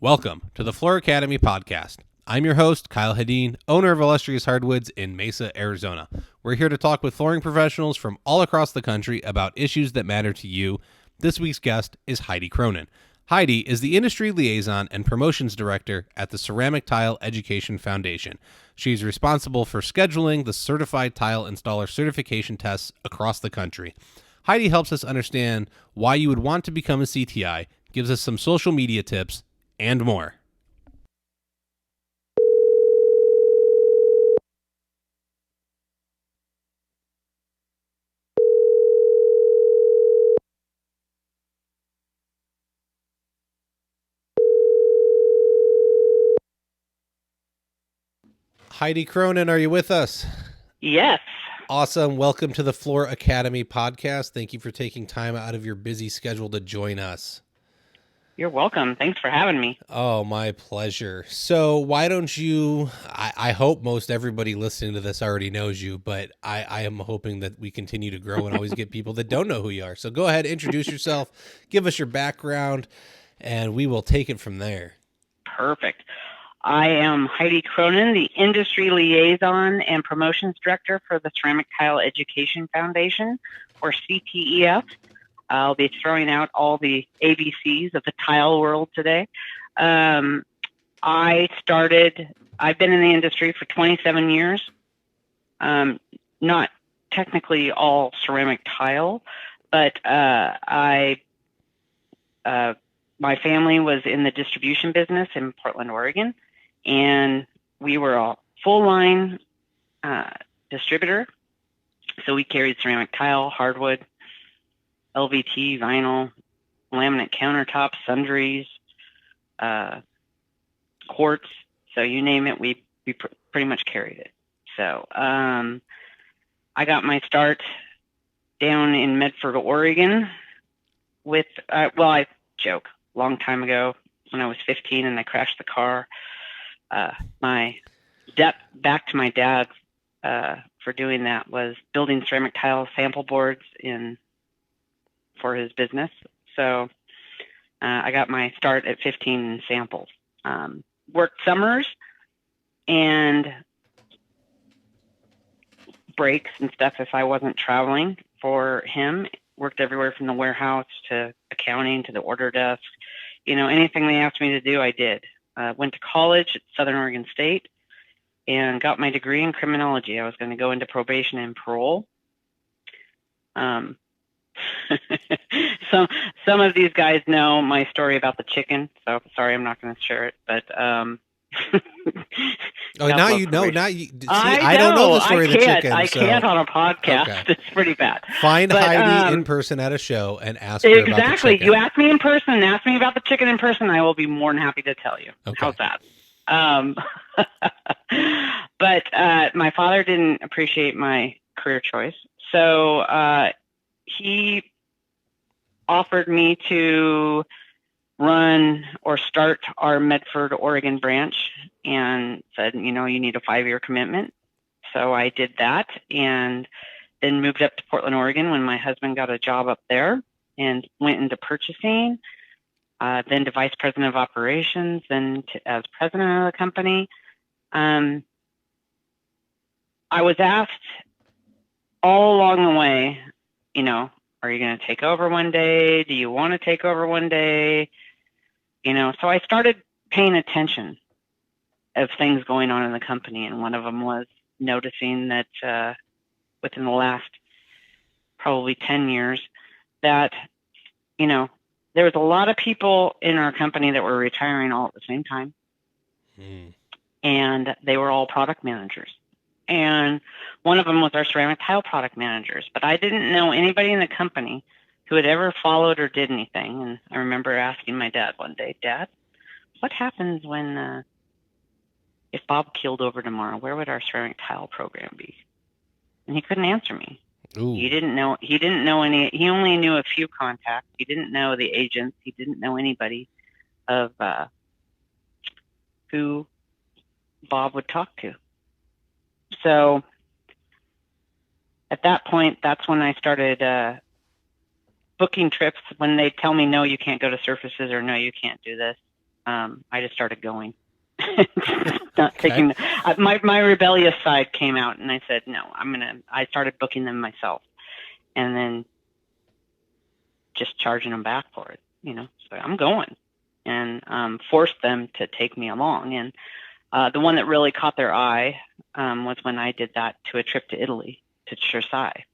Welcome to the Floored-U-Cation podcast. I'm your host, Kyle Heidin, owner of Illustrious Hardwoods in Mesa, Arizona. We're here to talk with flooring professionals from all across the country about issues that matter to you. This week's guest is Heidi Cronin. Heidi is the industry liaison and promotions director at the Ceramic Tile Education Foundation. She's responsible for scheduling the certified tile installer certification tests across the country. Heidi helps us understand why you would want to become a CTI, gives us some social media tips, and more. Heidi Cronin, are you with us? Yes. Awesome. Welcome to the Floored-U-Cation podcast. Thank you for taking time out of your busy schedule to join us. You're welcome. Thanks for having me. Oh, my pleasure. So why don't you, I hope most everybody listening to this already knows you, but I am hoping that we continue to grow and always get people that don't know who you are. So go ahead, introduce yourself, give us your background, and we will take it from there. Perfect. I am Heidi Cronin, the industry liaison and promotions director for the Ceramic Tile Education Foundation, or CTEF. I'll be throwing out all the ABCs of the tile world today. I've been in the industry for 27 years. Not technically all ceramic tile, but my family was in the distribution business in Portland, Oregon, and we were a full line distributor. So we carried ceramic tile, hardwood, LVT, vinyl, laminate countertops, sundries, quartz. So you name it, we pretty much carried it. So I got my start down in Medford, Oregon with, I joke, long time ago when I was 15 and I crashed the car. My debt back to my dad for doing that was building ceramic tile sample boards for his business. So I got my start at 15 samples. Worked summers and breaks and stuff if I wasn't traveling for him. Worked everywhere from the warehouse to accounting to the order desk. You know, anything they asked me to do, I did. Went to college at Southern Oregon State and got my degree in criminology. I was going to go into probation and parole. Some of these guys know my story about the chicken, so sorry I'm not going to share it. But now you know. Now you. See, I don't know the story of the chicken. I can't on a podcast. Okay. It's pretty bad. Find Heidi in person at a show and ask her about the chicken. You ask me in person and ask me about the chicken in person. I will be more than happy to tell you. Okay. How's that? But my father didn't appreciate my career choice, so he offered me to run or start our Medford, Oregon branch and said, you need a 5-year commitment. So I did that and then moved up to Portland, Oregon when my husband got a job up there and went into purchasing, then to vice president of operations, then as president of the company. I was asked all along the way, are you going to take over one day? Do you want to take over one day? So I started paying attention of things going on in the company. And one of them was noticing that within the last probably 10 years that, there was a lot of people in our company that were retiring all at the same time. And they were all product managers. And one of them was our ceramic tile product managers. But I didn't know anybody in the company who had ever followed or did anything. And I remember asking my dad one day, Dad, what happens when, if Bob keeled over tomorrow, where would our ceramic tile program be? And he couldn't answer me. Ooh. He didn't know any, he only knew a few contacts. He didn't know the agents. He didn't know anybody of who Bob would talk to. So at that point, that's when I started booking trips when they tell me, no, you can't go to surfaces or no, you can't do this. I just started going. Not taking my rebellious side came out, and I said no. I started booking them myself, and then just charging them back for it. So I'm going, and forced them to take me along. And the one that really caught their eye was when I did that to a trip to Italy to Versailles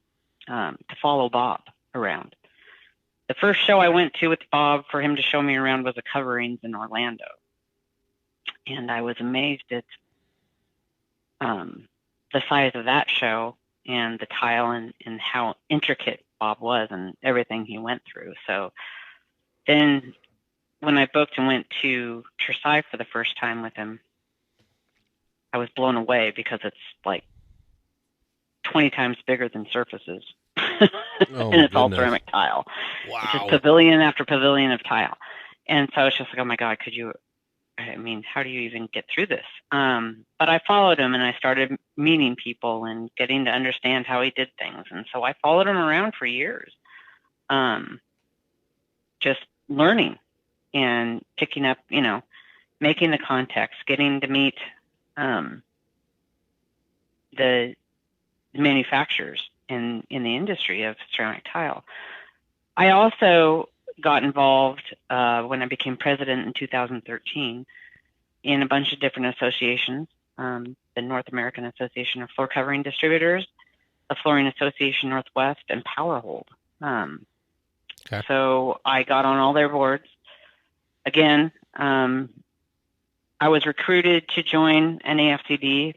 to follow Bob around. The first show I went to with Bob for him to show me around was a Coverings in Orlando. And I was amazed at the size of that show and the tile and how intricate Bob was and everything he went through. So then when I booked and went to Versailles for the first time with him, I was blown away because it's like 20 times bigger than Surfaces. And it's all ceramic tile. Wow. It's just pavilion after pavilion of tile. And so I was just like, oh my God, how do you even get through this? But I followed him and I started meeting people and getting to understand how he did things. And so I followed him around for years, just learning and picking up, making the contacts, getting to meet the manufacturers in the industry of ceramic tile. I also got involved when I became president in 2013 in a bunch of different associations, the North American Association of Floor Covering Distributors, the Flooring Association Northwest, and Powerhold. So I got on all their boards. Again, I was recruited to join NAFCD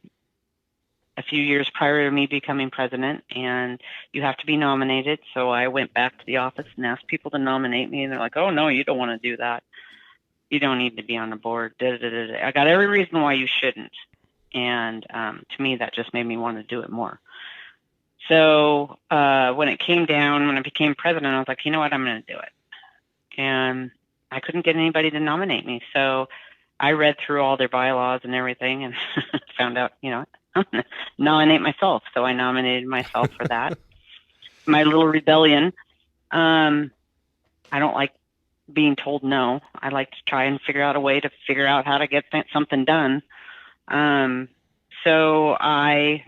a few years prior to me becoming president, and you have to be nominated. So I went back to the office and asked people to nominate me, and they're like, oh, no, you don't want to do that. You don't need to be on the board. I got every reason why you shouldn't. And to me, that just made me want to do it more. So when it came down, when I became president, I was like, you know what, I'm going to do it. And I couldn't get anybody to nominate me. So I read through all their bylaws and everything and found out, I'm going to nominate myself. So I nominated myself for that. My little rebellion. I don't like being told no. I like to try and figure out a way to figure out how to get something done. So I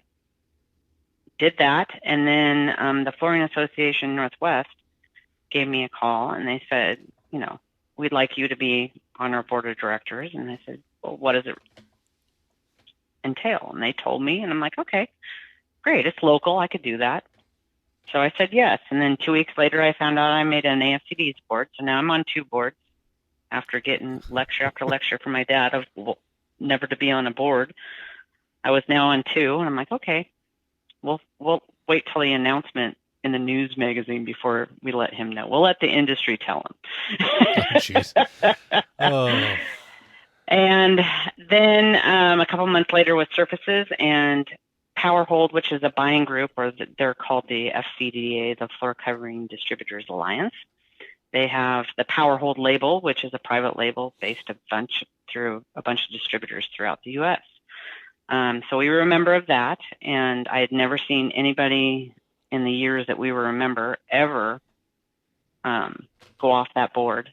did that. And then the Flooring Association Northwest gave me a call and they said, we'd like you to be on our board of directors. And I said, well, what does it entail? And they told me, and I'm like, okay, great. It's local. I could do that. So I said yes. And then 2 weeks later, I found out I made an AFCD's board. So now I'm on 2 boards after getting lecture after lecture from my dad of never to be on a board. I was now on 2, and I'm like, okay, we'll wait till the announcement in the news magazine before we let him know. We'll let the industry tell him. Oh, jeez. Oh. And then a couple months later with Surfaces and Powerhold, which is a buying group, or they're called the FCDA, the Floor Covering Distributors Alliance. They have the Powerhold label, which is a private label based through a bunch of distributors throughout the U.S. So we were a member of that, and I had never seen anybody in the years that we were a member ever go off that board.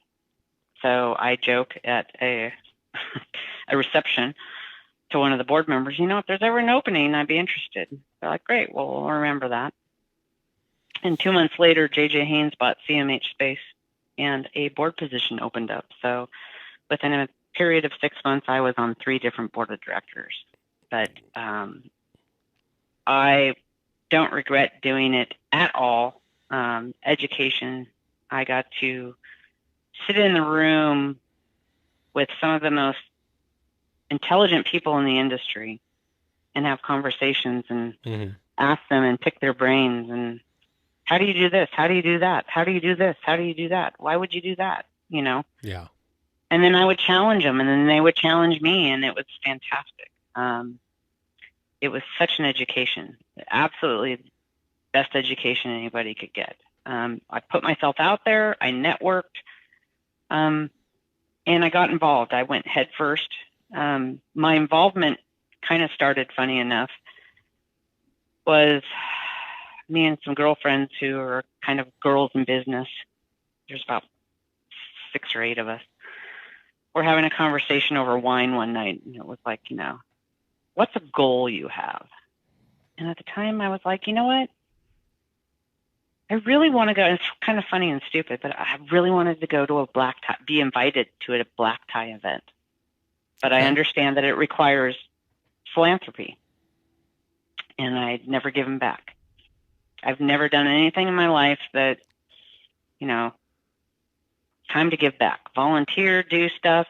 So I joke at a reception to one of the board members, if there's ever an opening, I'd be interested. They're like, great, well, we'll remember that. And 2 months later, J.J. Haynes bought CMH space and a board position opened up. So within a period of 6 months, I was on 3 different board of directors. But I don't regret doing it at all. Education, I got to sit in the room with some of the most intelligent people in the industry and have conversations and ask them and pick their brains and how do you do this? How do you do that? How do you do this? How do you do that? Why would you do that? Yeah. And then I would challenge them and then they would challenge me and it was fantastic. It was such an education, absolutely best education anybody could get. I put myself out there, I networked, and I got involved. I went head first. My involvement kind of started, funny enough, was me and some girlfriends who are kind of girls in business. There's about 6 or 8 of us. were having a conversation over wine one night, and it was like, what's a goal you have? And at the time, I was like, you know what? I really want to go. It's kind of funny and stupid, but I really wanted to go to a black tie, be invited to a black tie event. But I understand that it requires philanthropy, and I'd never given back. I've never done anything in my life that, time to give back. Volunteer, do stuff,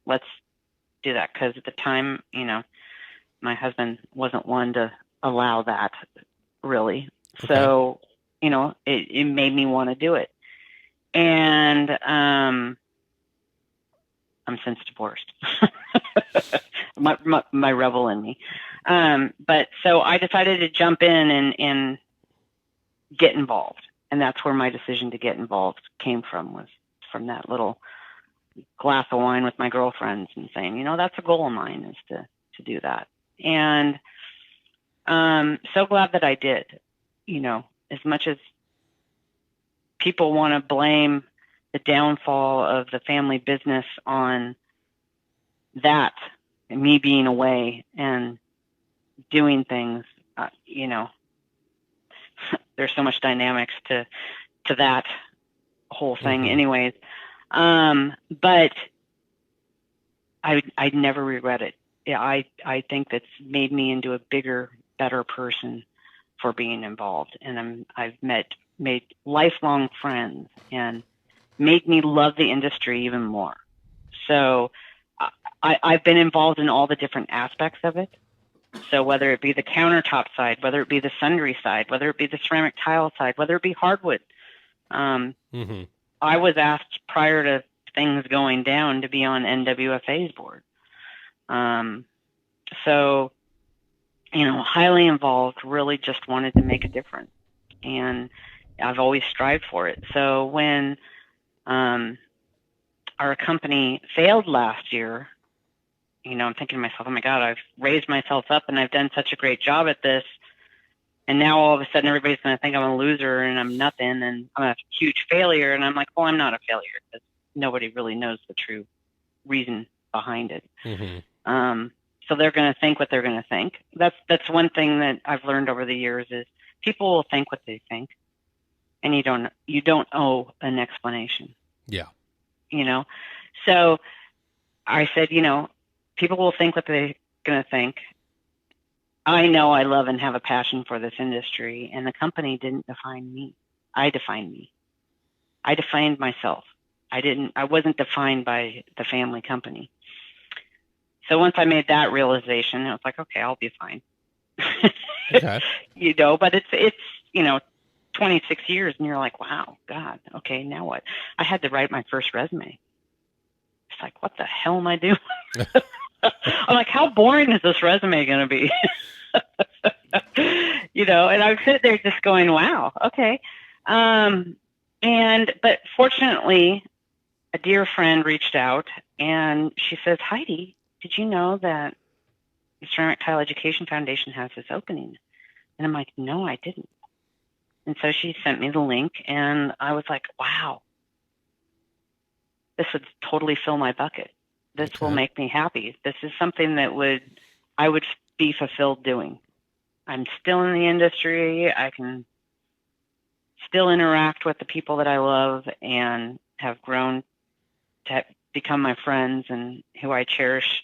let's do that. Because at the time, my husband wasn't one to allow that, really. Okay. So, it made me want to do it. And I'm since divorced. my rebel in me. But so I decided to jump in and get involved. And that's where my decision to get involved came from, was from that little glass of wine with my girlfriends and saying, that's a goal of mine, is to do that. And so glad that I did. As much as people want to blame the downfall of the family business on that, me being away and doing things, there's so much dynamics to that whole thing. Anyways. But I'd never regret it. Yeah, I think that's made me into a bigger, better person for being involved. And I've made lifelong friends and made me love the industry even more. So I've been involved in all the different aspects of it. So whether it be the countertop side, whether it be the sundry side, whether it be the ceramic tile side, whether it be hardwood. I was asked prior to things going down to be on NWFA's board. So, highly involved, really just wanted to make a difference. And I've always strived for it. So when our company failed last year, I'm thinking to myself, oh my God, I've raised myself up and I've done such a great job at this. And now all of a sudden everybody's going to think I'm a loser and I'm nothing and I'm a huge failure. And I'm like, well, I'm not a failure, because nobody really knows the true reason behind it. So they're going to think what they're going to think. That's one thing that I've learned over the years, is people will think what they think, and you don't owe an explanation. Yeah. So I said, people will think what they're going to think. I know I love and have a passion for this industry, and the company didn't define me. I defined me. I defined myself. I wasn't defined by the family company. So once I made that realization, I was like, okay, I'll be fine. Okay. But it's 26 years, and you're like, wow, God, okay, now what? I had to write my first resume. It's like, what the hell am I doing? I'm like, how boring is this resume going to be? And I was sitting there just going, wow, okay. But fortunately, a dear friend reached out, and she says, Heidi, did you know that the Ceramic Tile Education Foundation has this opening? And I'm like, no, I didn't. And so she sent me the link, and I was like, wow, this would totally fill my bucket. This will make me happy. This is something that I would be fulfilled doing. I'm still in the industry. I can still interact with the people that I love and have grown to become my friends and who I cherish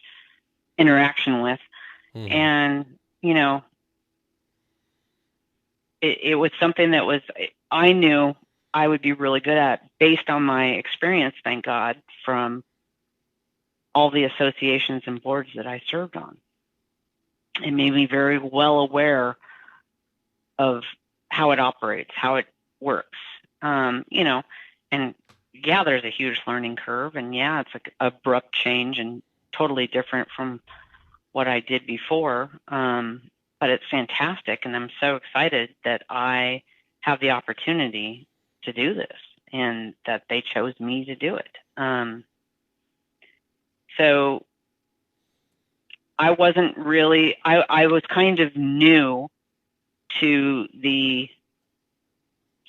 interaction with. And, it was something that I knew I would be really good at, based on my experience, thank God, from all the associations and boards that I served on. It made me very well aware of how it operates, how it works. And yeah, there's a huge learning curve, and yeah, it's an abrupt change and totally different from what I did before. But it's fantastic, and I'm so excited that I have the opportunity to do this and that they chose me to do it. So I wasn't really, I was kind of new to the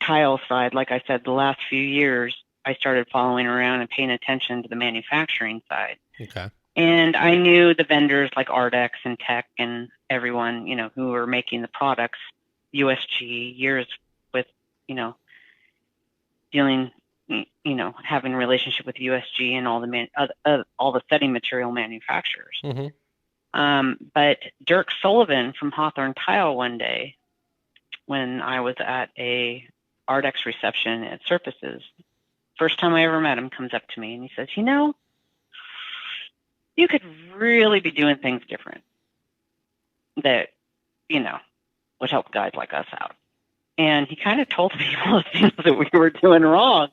tile side. Like I said, the last few years, I started following around and paying attention to the manufacturing side. Okay. And I knew the vendors like Ardex and Tech and everyone, who were making the products, USG, years with, dealing, having a relationship with USG and all the setting material manufacturers. But Dirk Sullivan from Hawthorne Tile one day, when I was at a Ardex reception at Surfaces, first time I ever met him, comes up to me and he says, you could really be doing things different that, would help guys like us out. And he kind of told me all the things that we were doing wrong,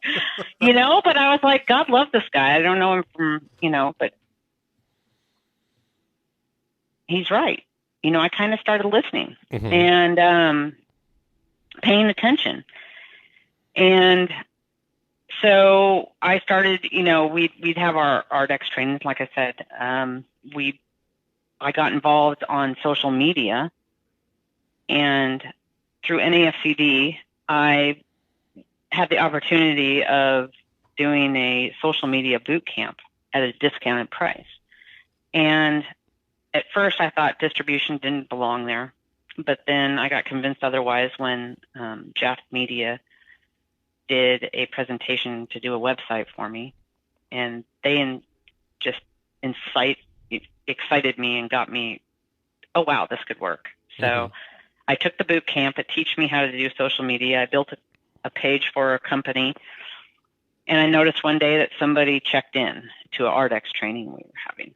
but I was like, God love this guy. I don't know him from, but he's right. I kind of started listening and paying attention. And so I started, we'd have our Ardex trainings. Like I said, I got involved on social media, and through NAFCD, I had the opportunity of doing a social media boot camp at a discounted price. And at first I thought distribution didn't belong there, but then I got convinced otherwise when Jeff Media did a presentation to do a website for me, and they just excited me and got me, oh wow, this could work. So I took the boot camp. It taught me how to do social media. I built a page for a company, and I noticed one day that somebody checked in to an Ardex training we were having,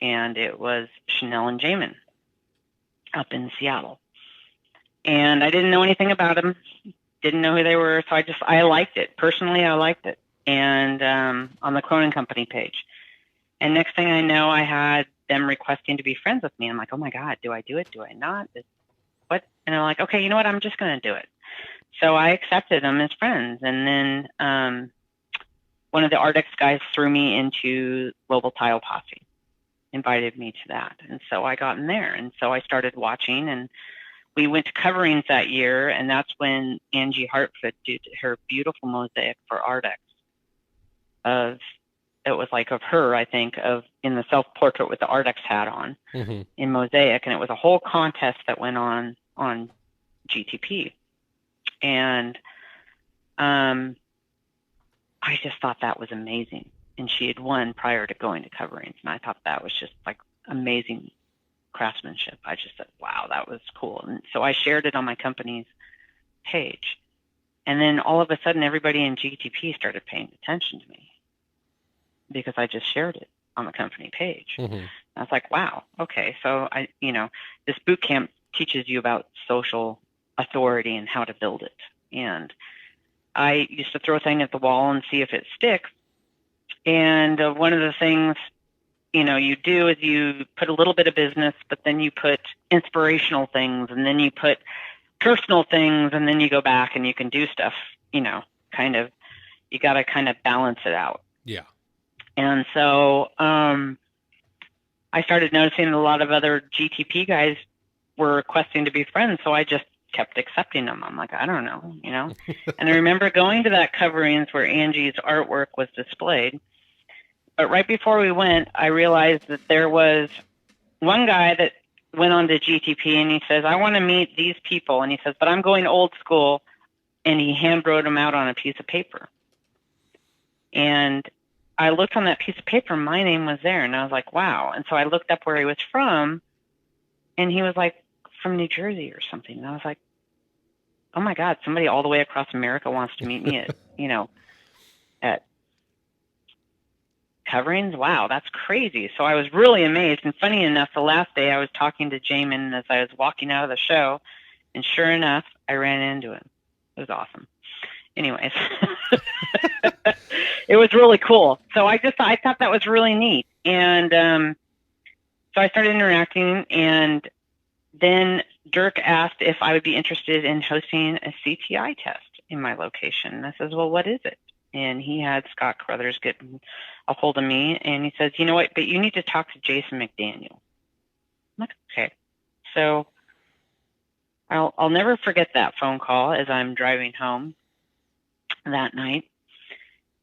and it was Chanel and Jamin up in Seattle. And I didn't know anything about them, didn't know who they were, so I liked it. Personally, I liked it. And on the Cronin Company page. And next thing I know, I had them requesting to be friends with me. I'm like, oh my God, do I do it? Do I not? What? And I'm like, okay, you know what? I'm just going to do it. So I accepted them as friends. And then one of the Ardex guys threw me into Global Tile Posse, invited me to that. And so I got in there. And so I started watching, and we went to coverings that year. And that's when Angie Hartfoot did her beautiful mosaic for Ardex. It was like of her, I think, in the self-portrait with the Ardex hat on in mosaic. And it was a whole contest that went on GTP. And I just thought that was amazing. And she had won prior to going to coverings. And I thought that was just like amazing craftsmanship. I just said, wow, that was cool. And so I shared it on my company's page. And then all of a sudden, everybody in GTP started paying attention to me because I just shared it on the company page. I was like, wow, okay. So this boot camp teaches you about social authority and how to build it. And I used to throw a thing at the wall and see if it sticks. And one of the things, you do is you put a little bit of business, but then you put inspirational things, and then you put personal things, and then you go back and you can do stuff, you got to kind of balance it out. Yeah. And so I started noticing a lot of other GTP guys were requesting to be friends. So I just kept accepting them. I'm like, I don't know, And I remember going to that coverings where Angie's artwork was displayed. But right before we went, I realized that there was one guy that went on to GTP, and he says, I want to meet these people. And he says, but I'm going old school. And he hand wrote them out on a piece of paper. And I looked on that piece of paper, my name was there, and I was like, wow. And so I looked up where he was from, and he was like from New Jersey or something. And I was like, oh my God, somebody all the way across America wants to meet me at, at coverings. Wow, that's crazy. So I was really amazed. And funny enough, the last day I was talking to Jamin as I was walking out of the show, and sure enough, I ran into him. It was awesome. Anyways, it was really cool. So I thought that was really neat. And so I started interacting, and then Dirk asked if I would be interested in hosting a CTI test in my location. And I says, well, what is it? And he had Scott Carruthers get a hold of me, and he says, you know what, but you need to talk to Jason McDaniel. I'm like, okay. So I'll never forget that phone call as I'm driving home that night.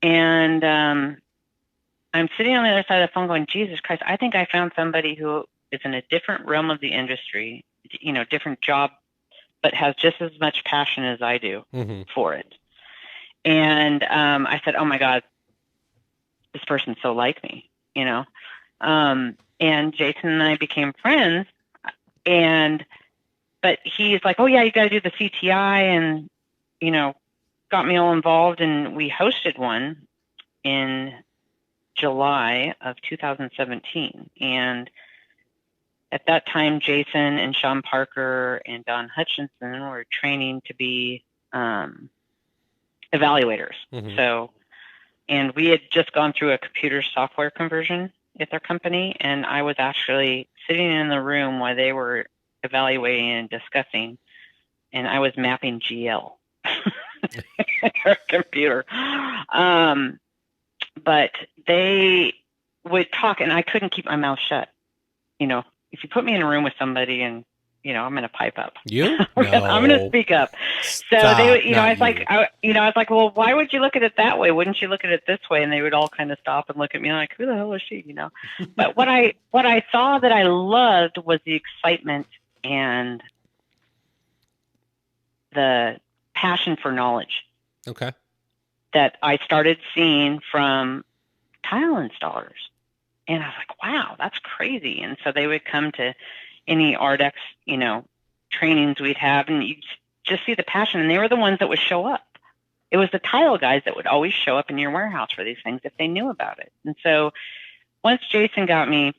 And I'm sitting on the other side of the phone going, Jesus Christ, I think I found somebody who is in a different realm of the industry, different job, but has just as much passion as I do for it. And I said, oh my God, this person's so like me, and Jason and I became friends, but he's like, oh yeah, you got to do the CTI, and, got me all involved, and we hosted one in July of 2017. And at that time, Jason and Sean Parker and Don Hutchinson were training to be evaluators. So, and we had just gone through a computer software conversion at their company, and I was actually sitting in the room while they were evaluating and discussing, and I was mapping GL their computer. But they would talk, and I couldn't keep my mouth shut. If you put me in a room with somebody and, I'm going to pipe up. You? I'm going to speak up. So they, I was like, well, why would you look at it that way? Wouldn't you look at it this way? And they would all kind of stop and look at me like, who the hell is she? But what I saw that I loved was the excitement and the passion for knowledge. Okay. That I started seeing from tile installers. And I was like, wow, that's crazy. And so they would come to any Ardex, trainings we'd have, and you just see the passion. And they were the ones that would show up. It was the tile guys that would always show up in your warehouse for these things if they knew about it. And so once Jason got me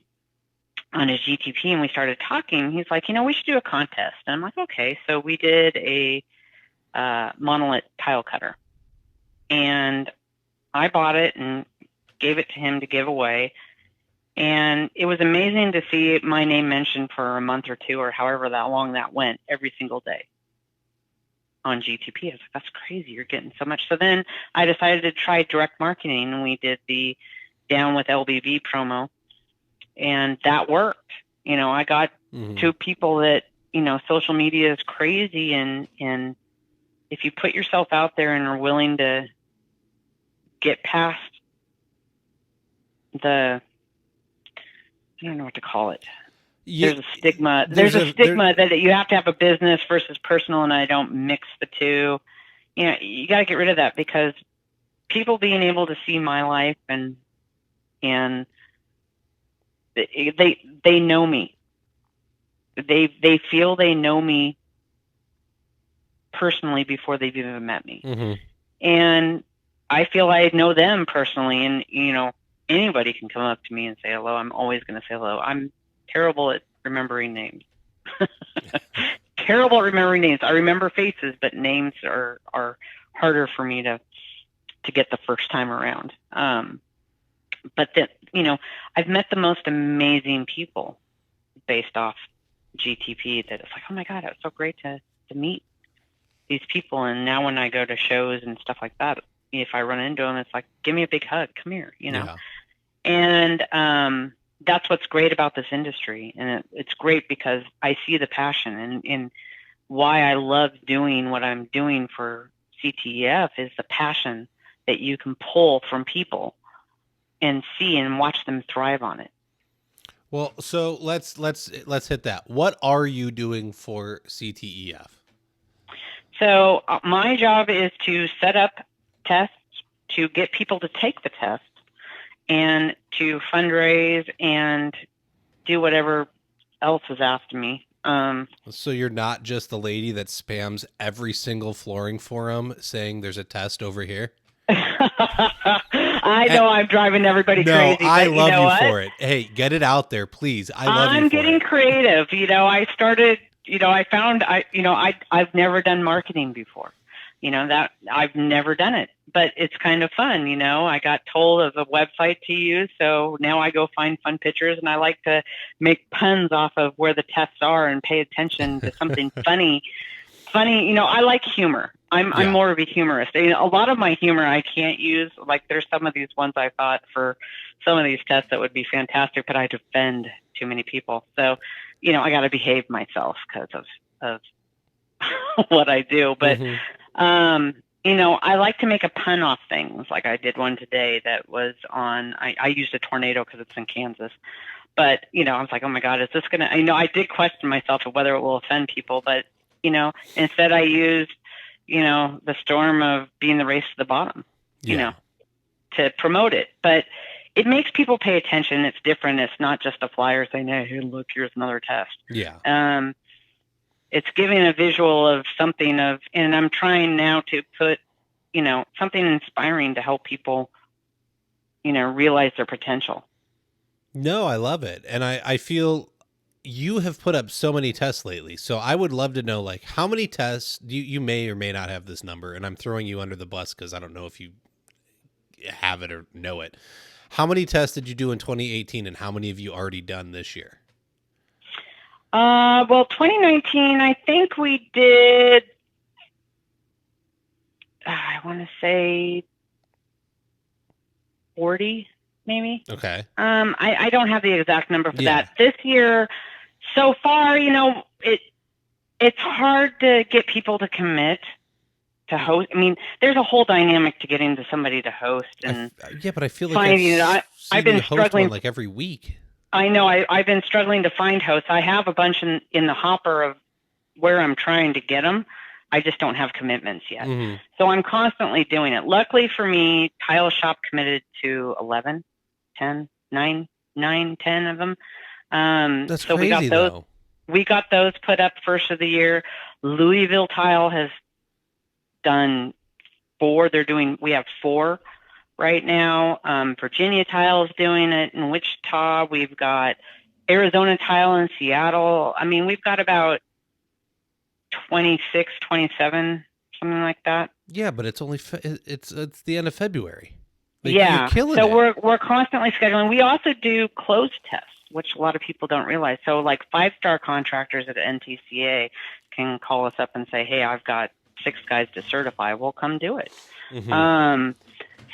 on his GTP and we started talking, he's like, we should do a contest. And I'm like, okay. So we did a monolith tile cutter. And I bought it and gave it to him to give away. And it was amazing to see my name mentioned for a month or two or however that long that went every single day on GTP. I was like, that's crazy. You're getting so much. So then I decided to try direct marketing, and we did the Down with LBV promo, and that worked. I got to people that, social media is crazy. And if you put yourself out there and are willing to get past I don't know what to call it. There's a stigma. There's a stigma that you have to have a business versus personal, and I don't mix the two. You got to get rid of that, because people being able to see my life and they know me. They feel they know me personally before they've even met me. And I feel I know them personally, and anybody can come up to me and say hello. I'm always going to say hello. I'm terrible at remembering names. Terrible at remembering names. I remember faces, but names are harder for me to get the first time around. But then, I've met the most amazing people based off GTP that it's like, oh my God, it was so great to meet these people. And now when I go to shows and stuff like that, if I run into them, it's like, give me a big hug. Come here, Yeah. And that's what's great about this industry. And it's great because I see the passion, and why I love doing what I'm doing for CTEF is the passion that you can pull from people and see and watch them thrive on it. Well, so let's hit that. What are you doing for CTEF? So my job is to set up tests, to get people to take the test, and to fundraise and do whatever else is asked of me. So you're not just the lady that spams every single flooring forum saying there's a test over here? I know I'm driving everybody crazy. I love you for it. Hey, get it out there, please. I'm getting creative. I started, I found, I've never done marketing before. That I've never done it, but it's kind of fun. I got told of a website to use, so now I go find fun pictures, and I like to make puns off of where the tests are and pay attention to something funny. I like humor. I'm more of a humorist. A lot of my humor I can't use. Like, there's some of these ones I thought for some of these tests that would be fantastic, but I'd offend too many people. So, I got to behave myself because of what I do. But I like to make a pun off things. Like I did one today that was on, I used a tornado because it's in Kansas. But, I was like, oh my God, is this going to, I did question myself of whether it will offend people. But, instead I used, the storm of being the race to the bottom, to promote it. But it makes people pay attention. It's different. It's not just a flyer saying, hey, look, here's another test. Yeah. It's giving a visual of something and I'm trying now to put, something inspiring to help people, realize their potential. No, I love it. And I feel you have put up so many tests lately. So I would love to know, like, how many tests you may or may not have this number. And I'm throwing you under the bus because I don't know if you have it or know it. How many tests did you do in 2018 and how many have you already done this year? Well, 2019, I think we did, I want to say 40, maybe. Okay. I don't have the exact number for that. This year, so far, it's hard to get people to commit to host. I mean, there's a whole dynamic to getting to somebody to host. And but I feel like I've been struggling like every week. I know I've been struggling to find hosts. I have a bunch in the hopper of where I'm trying to get them. I just don't have commitments yet. Mm-hmm. So I'm constantly doing it. Luckily for me, Tile Shop committed to 11, 10, 9, 10 of them. That's so crazy, we got those. Though. We got those put up first of the year. Louisville Tile has done 4. We have 4 right now. Virginia Tile is doing it in Wichita. We've got Arizona Tile in Seattle. I mean, we've got about 26, 27, something like that. Yeah, but it's only it's the end of February. Like, yeah, you're killing so it. we're constantly scheduling. We also do closed tests, which a lot of people don't realize. So like 5-star contractors at NTCA can call us up and say, hey, I've got 6 guys to certify. We'll come do it. Mm-hmm.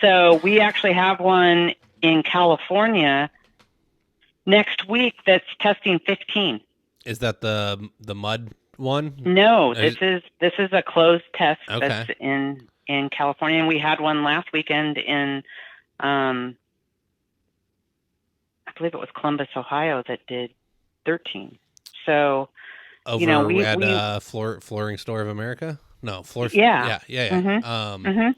So we actually have one in California next week that's testing 15. Is that the mud one? No, this is a closed test that's in California, and we had one last weekend in I believe it was Columbus, Ohio, that did 13. So over at Flooring Store of America? No, Yeah. Mm-hmm.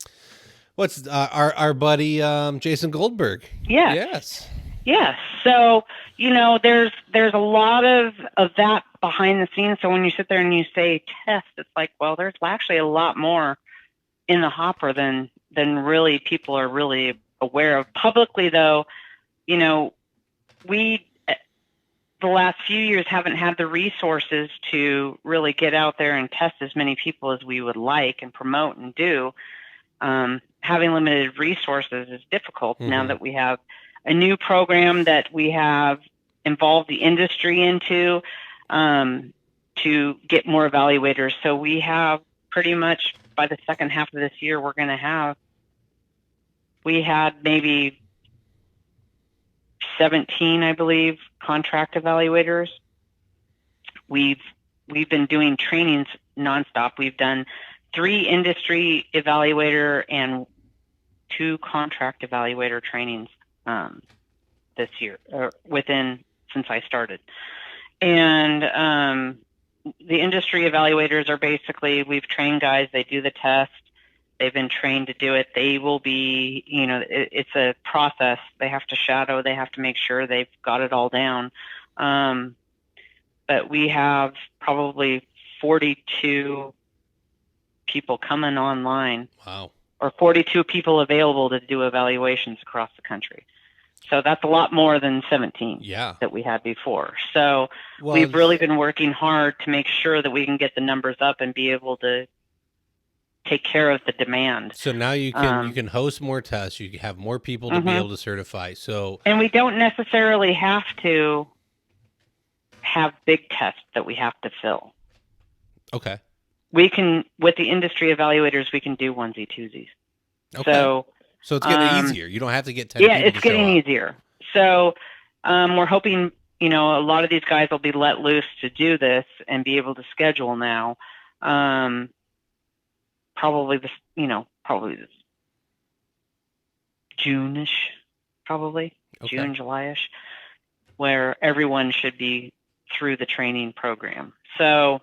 What's our buddy Jason Goldberg? Yes. So there's a lot of that behind the scenes. So when you sit there and you say test, it's like, well, there's actually a lot more in the hopper than really people are really aware of. Publicly, though, we the last few years haven't had the resources to really get out there and test as many people as we would like and promote and do. Having limited resources is difficult. Mm-hmm. Now that we have a new program that we have involved the industry into to get more evaluators. So we have pretty much by the second half of this year, we had maybe 17, I believe, contract evaluators. We've been doing trainings nonstop. We've done 3 industry evaluator and 2 contract evaluator trainings this year, or since I started. And the industry evaluators are basically, we've trained guys, they do the test, they've been trained to do it. They will be, it's a process. They have to shadow, they have to make sure they've got it all down. But we have probably 42 people coming online. Wow. Or 42 people available to do evaluations across the country. So that's a lot more than 17 that we had before. So we've really been working hard to make sure that we can get the numbers up and be able to take care of the demand. So now you can host more tests. You have more people to be able to certify. And we don't necessarily have to have big tests that we have to fill. Okay. We can, with the industry evaluators, we can do onesie twosies. Okay. So it's getting easier. You don't have to get 10 people. Yeah, it's getting easier. So we're hoping, a lot of these guys will be let loose to do this and be able to schedule now. probably this, probably this June-ish, probably Okay. June, July-ish, where everyone should be through the training program. So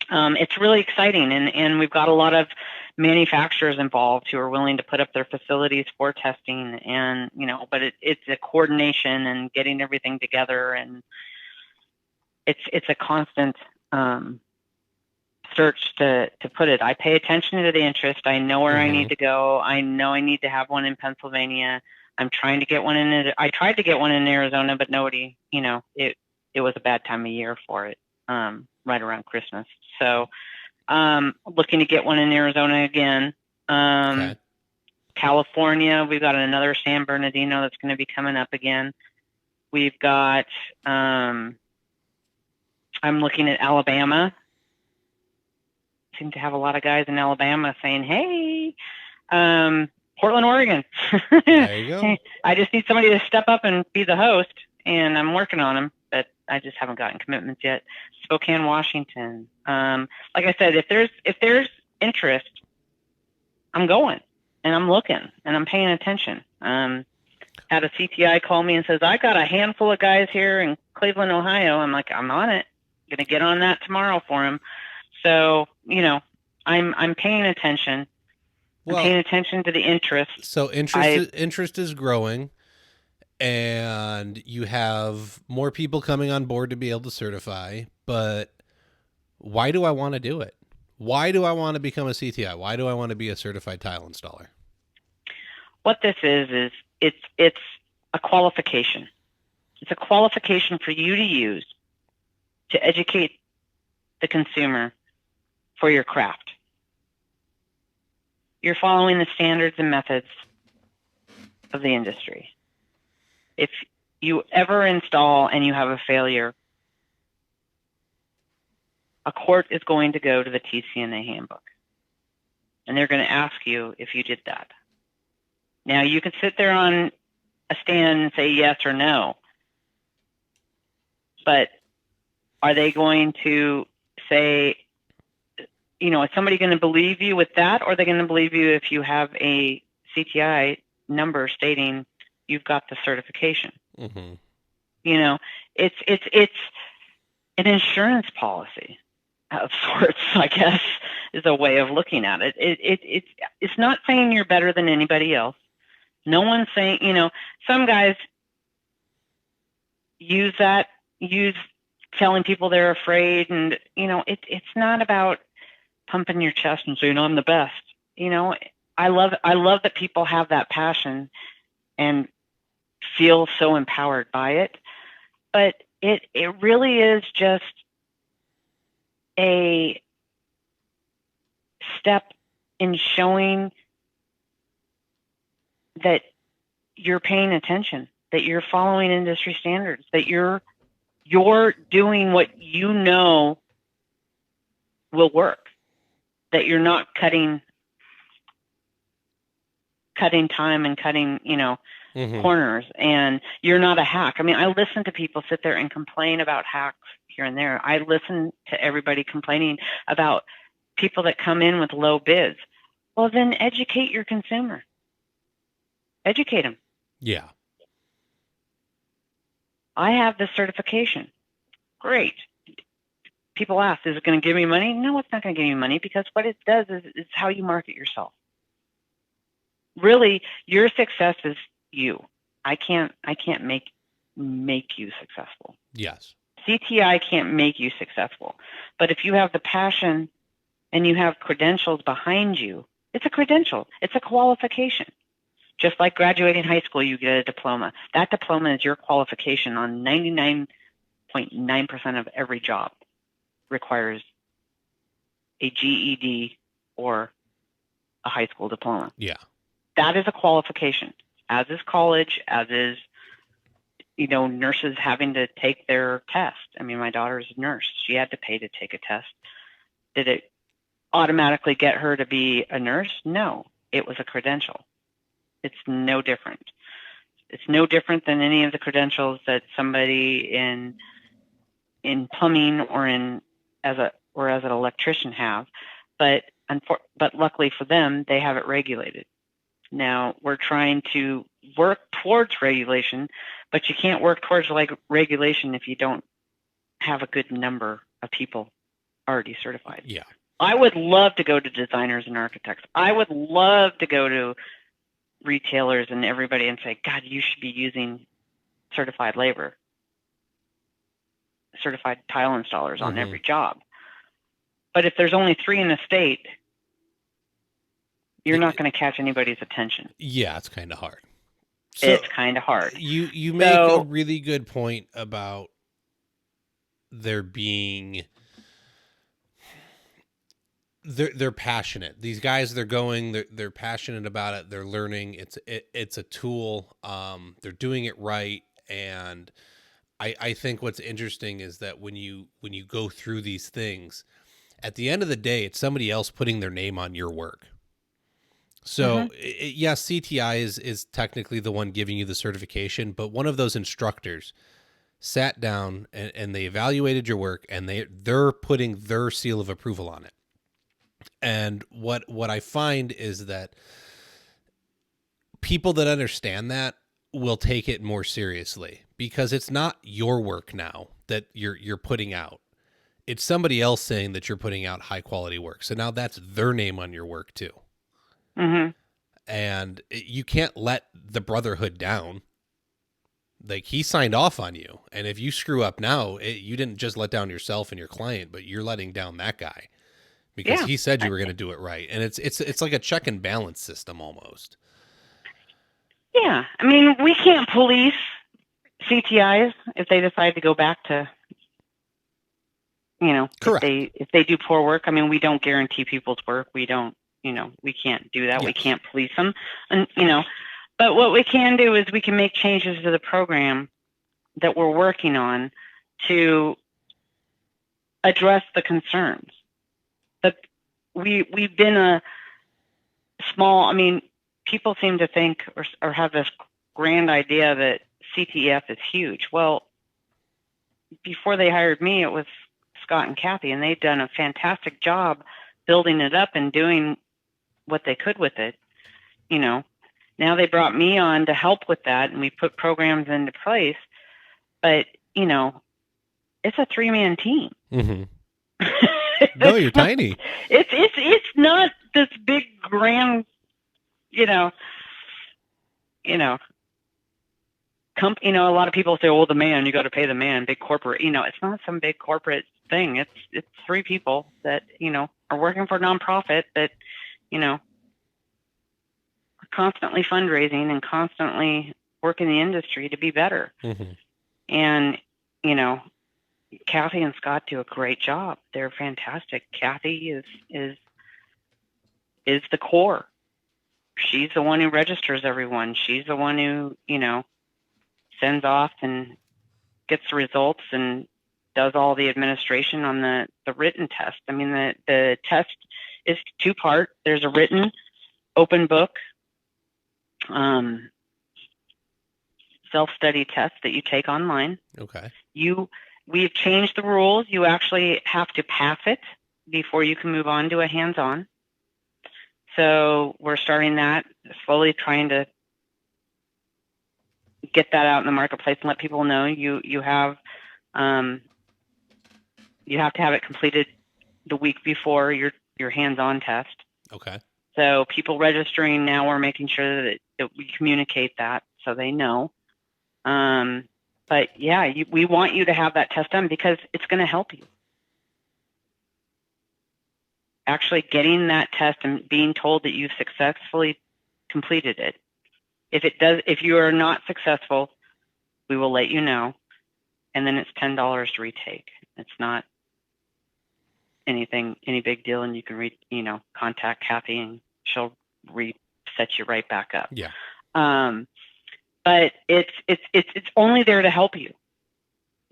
it's really exciting, and we've got a lot of manufacturers involved who are willing to put up their facilities for testing, and but it's a coordination and getting everything together, and it's a constant search to put it. I pay attention to the interest. I know where I need to go. I know I need to have one in Pennsylvania. I'm trying to get one in. I tried to get one in Arizona, but nobody. It was a bad time of year for it. Right around Christmas. So looking to get one in Arizona again. Okay. California, we've got another San Bernardino that's going to be coming up again. We've got, I'm looking at Alabama. Seem to have a lot of guys in Alabama saying, hey, Portland, Oregon. There you go. I just need somebody to step up and be the host, and I'm working on them, but I just haven't gotten commitments yet. Spokane, Washington. Like I said, if there's interest, I'm going, and I'm looking, and I'm paying attention. Had a CTI call me and says, I got a handful of guys here in Cleveland, Ohio. I'm like, I'm on it. I'm going to get on that tomorrow for him. So, I'm paying attention. Well, I'm paying attention to the interest. So interest is growing, and you have more people coming on board to be able to certify. But why do I want to do it? Why do I want to become a CTI? Why do I want to be a certified tile installer? What this is it's a qualification. It's a qualification for you to use to educate the consumer for your craft. You're following the standards and methods of the industry. If you ever install and you have a failure, a court is going to go to the TCNA handbook, and they're going to ask you if you did that. Now, you can sit there on a stand and say yes or no, but are they going to say, is somebody going to believe you with that, or are they going to believe you if you have a CTI number stating you've got the certification? Mm-hmm. It's an insurance policy of sorts, I guess, is a way of looking at it. It's not saying you're better than anybody else. No one's saying, some guys use telling people they're afraid, and it's not about pumping your chest and saying I'm the best. I love that people have that passion and feel so empowered by it, but it really is just a step in showing that you're paying attention, that you're following industry standards, that you're doing what will work, that you're not cutting time and cutting, corners, and you're not a hack. I mean, I listen to people sit there and complain about hacks here and there. I listen to everybody complaining about people that come in with low bids. Well, then educate your consumer. Educate them. Yeah. I have this certification. Great. People ask, is it going to give me money? No, it's not going to give you money, because what it does is how you market yourself. Really, your success is you. I can't make you successful. Yes. CTI can't make you successful. But if you have the passion and you have credentials behind you, it's a credential. It's a qualification. Just like graduating high school, you get a diploma. That diploma is your qualification on 99.9% of every job. Requires a GED or a high school diploma. Yeah. That is a qualification, as is college, as is, nurses having to take their test. I mean, my daughter's a nurse. She had to pay to take a test. Did it automatically get her to be a nurse? No, it was a credential. It's no different. It's no different than any of the credentials that somebody in plumbing or as an electrician have. But but luckily for them, they have it regulated. Now we're trying to work towards regulation, but you can't work towards regulation if you don't have a good number of people already certified. Yeah. I would love to go to designers and architects. I would love to go to retailers and everybody and say, God, you should be using certified labor, certified tile installers on every job. But if there's only 3 in the state, you're not going to catch anybody's attention. Yeah, it's kind of hard. So it's kind of hard. You make a really good point about there being... They're passionate. These guys, they're passionate about it. They're learning. It's a tool. They're doing it right. And I think what's interesting is that when you go through these things, at the end of the day, it's somebody else putting their name on your work. So yes, CTI is technically the one giving you the certification, but one of those instructors sat down and they evaluated your work, and they're putting their seal of approval on it. And what I find is that people that understand that will take it more seriously, because it's not your work now that you're putting out. It's somebody else saying that you're putting out high quality work. So now that's their name on your work too. And you can't let the brotherhood down. Like, he signed off on you. And if you screw up now, you didn't just let down yourself and your client, but you're letting down that guy. Because he said you were going to do it right. And it's like a check and balance system almost. Yeah. I mean, we can't police CTIs if they decide to go back to, Correct. if they do poor work. I mean, we don't guarantee people's work. We don't, we can't do that. Yes. We can't police them. And, but what we can do is we can make changes to the program that we're working on to address the concerns. But we've been a small, people seem to think or have this grand idea that CTF is huge. Well, before they hired me, it was Scott and Kathy, and they'd done a fantastic job building it up and doing what they could with it. Now they brought me on to help with that, and we put programs into place. But, it's a 3-man team. No, you're tiny. It's not this big grand, a lot of people say, "Oh, the man, you got to pay the man." Big corporate, it's not some big corporate thing. It's 3 people that are working for a nonprofit that are constantly fundraising and constantly working the industry to be better. And Kathy and Scott do a great job. They're fantastic. Kathy is the core. She's the one who registers everyone. She's the one who, sends off and gets the results and does all the administration on the written test. I mean, the test is 2-part. There's a written open book self-study test that you take online. Okay. We've changed the rules. You actually have to pass it before you can move on to a hands-on. So we're starting that, slowly trying to get that out in the marketplace and let people know you have to have it completed the week before your hands-on test. Okay. So people registering now, we're making sure that we communicate that so they know. But yeah, we want you to have that test done because it's going to help you. Actually getting that test and being told that you've successfully completed it. If you are not successful, we will let you know. And then it's $10 to retake. It's not any big deal. And you can contact Kathy and she'll set you right back up. Yeah. But it's only there to help you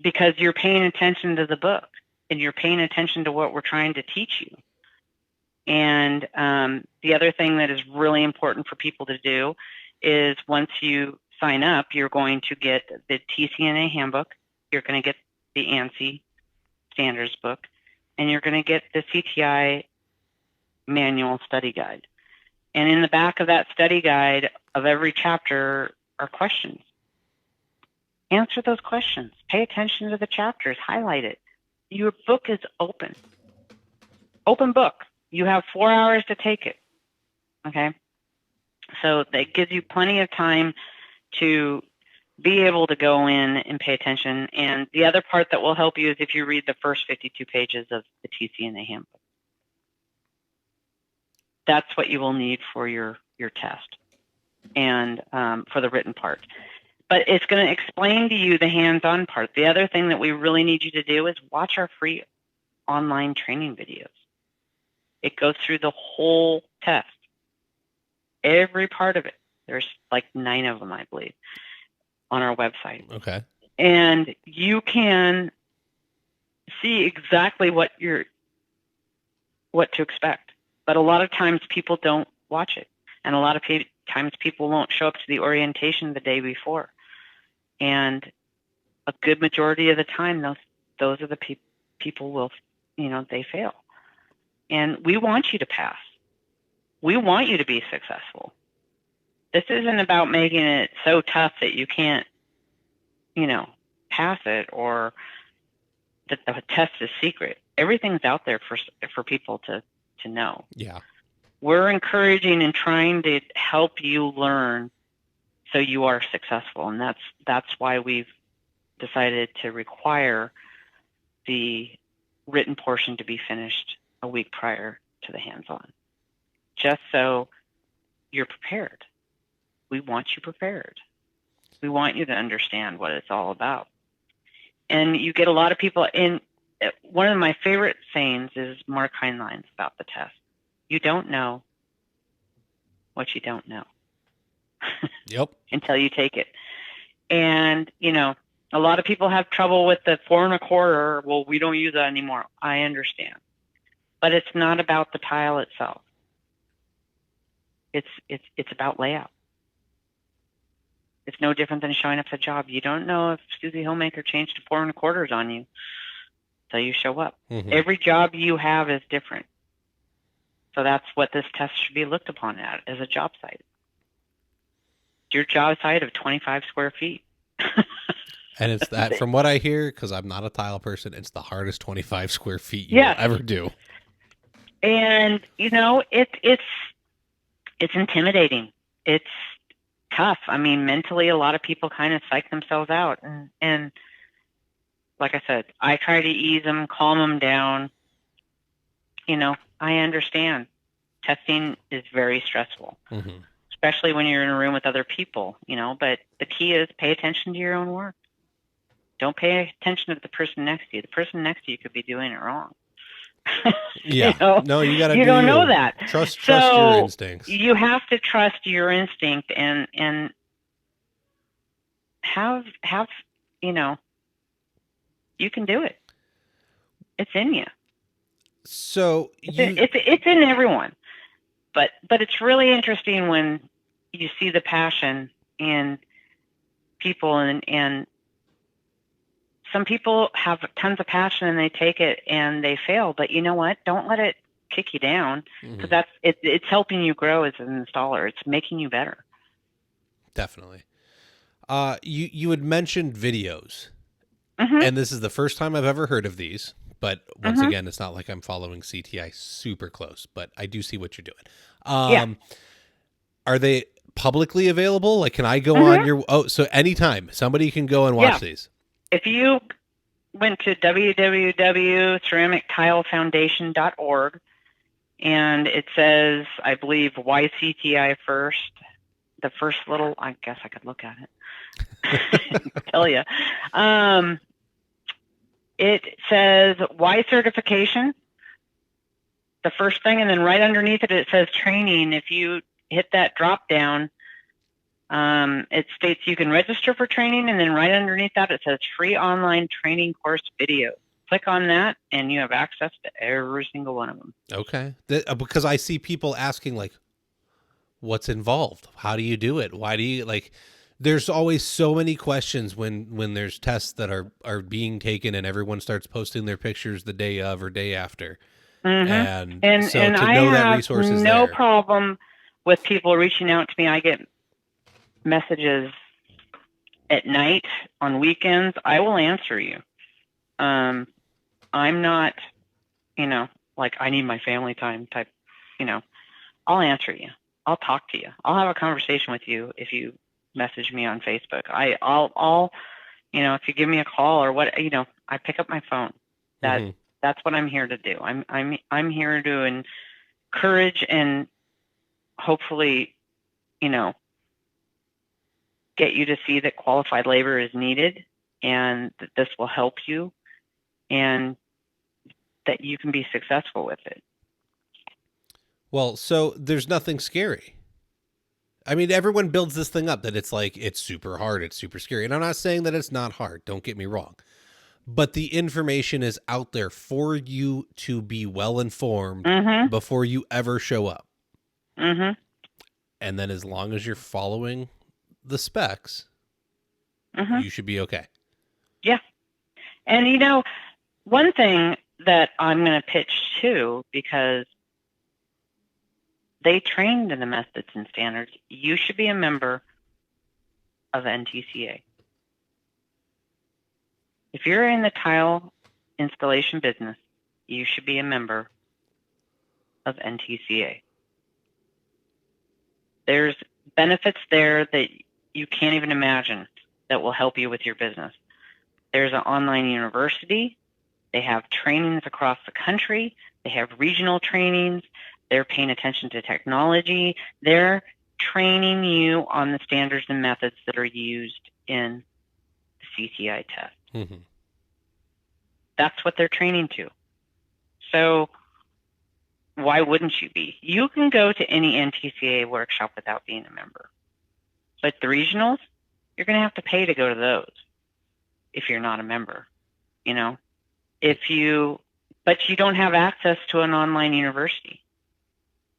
because you're paying attention to the book and you're paying attention to what we're trying to teach you. And the other thing that is really important for people to do is once you sign up, you're going to get the TCNA handbook, you're going to get the ANSI standards book, and you're going to get the CTI manual study guide. And in the back of that study guide of every chapter are questions. Answer those questions. Pay attention to the chapters. Highlight it. Your book is open. Open book. You have 4 hours to take it. Okay? So that gives you plenty of time to be able to go in and pay attention. And the other part that will help you is if you read the first 52 pages of the TCNA handbook. That's what you will need for your test and for the written part. But it's going to explain to you the hands-on part. The other thing that we really need you to do is watch our free online training videos. It goes through the whole test, every part of it. There's like 9 of them, I believe, on our website. Okay. And you can see exactly what to expect. But a lot of times people don't watch it. And a lot of times people won't show up to the orientation the day before. And a good majority of the time, those are the people will, they fail. And we want you to pass. We want you to be successful. This isn't about making it so tough that you can't, pass it or that the test is secret. Everything's out there for people to know. Yeah. We're encouraging and trying to help you learn so you are successful. And that's why we've decided to require the written portion to be finished a week prior to the hands-on, just so you're prepared. We want you prepared. We want you to understand what it's all about. And you get a lot of people in. One of my favorite sayings is Mark Heinlein's about the test. You don't know what you don't know. Yep. Until you take it. And, a lot of people have trouble with the 4 1/4. Well, we don't use that anymore. I understand. But it's not about the tile itself. It's about layout. It's no different than showing up at a job. You don't know if Susie Homemaker changed to 4 1/4 on you until you show up. Mm-hmm. Every job you have is different. So that's what this test should be looked upon as a job site. Your job site of 25 square feet. And it's that, from what I hear, because I'm not a tile person, it's the hardest 25 square feet you will ever do. And, it's intimidating. It's tough. I mean, mentally, a lot of people kind of psych themselves out. And like I said, I try to ease them, calm them down. I understand. Testing is very stressful, mm-hmm. especially when you're in a room with other people, but the key is pay attention to your own work. Don't pay attention to the person next to you. The person next to you could be doing it wrong. Yeah. No, you got to. You don't know that. Trust your instincts. You have to trust your instinct and have you can do it. It's in you. So it's in everyone, but it's really interesting when you see the passion in people, and some people have tons of passion and they take it and they fail. But you know what? Don't let it kick you down, because it's helping you grow as an installer. It's making you better. Definitely. You had mentioned videos, mm-hmm. and this is the first time I've ever heard of these. But once again, it's not like I'm following CTI super close, but I do see what you're doing. Are they publicly available? Like, can I go on your, so anytime somebody can go and watch these? If you went to www.ceramictilefoundation.org and it says, I believe, why CTI first, the first little, I guess I could look at it. Tell you. It says why certification, the first thing, and then right underneath it says training. If you hit that drop down, it states you can register for training, and then right underneath that it says free online training course videos. Click on that and you have access to every single one of them. Okay. Because I see people asking, like, what's involved? How do you do it? Why do you, like, there's always so many questions when there's tests that are being taken and everyone starts posting their pictures the day of or day after. And so And to I know that have resource is no there. problem with people reaching out to me. I get messages at night, on weekends. I will answer you. I'm not, like I need my family time type, I'll answer you. I'll talk to you. I'll have a conversation with you if you message me on Facebook. I'll if you give me a call or what, I pick up my phone. That's what I'm here to do. I'm here to encourage and hopefully, get you to see that qualified labor is needed and that this will help you and that you can be successful with it. Well, so there's nothing scary. I mean, everyone builds this thing up that it's like, it's super hard, it's super scary. And I'm not saying that it's not hard, don't get me wrong. But the information is out there for you to be well informed before you ever show up. And then as long as you're following the specs, you should be okay. Yeah. And, one thing that I'm going to pitch too, because they trained in the methods and standards, you should be a member of NTCA. If you're in the tile installation business, you should be a member of NTCA. There's benefits there that you can't even imagine that will help you with your business. There's an online university. They have trainings across the country. They have regional trainings. They're paying attention to technology. They're training you on the standards and methods that are used in the CTI test. That's what they're training to. So why wouldn't you be? You can go to any NTCA workshop without being a member. But the regionals, you're going to have to pay to go to those if you're not a member, but you don't have access to an online university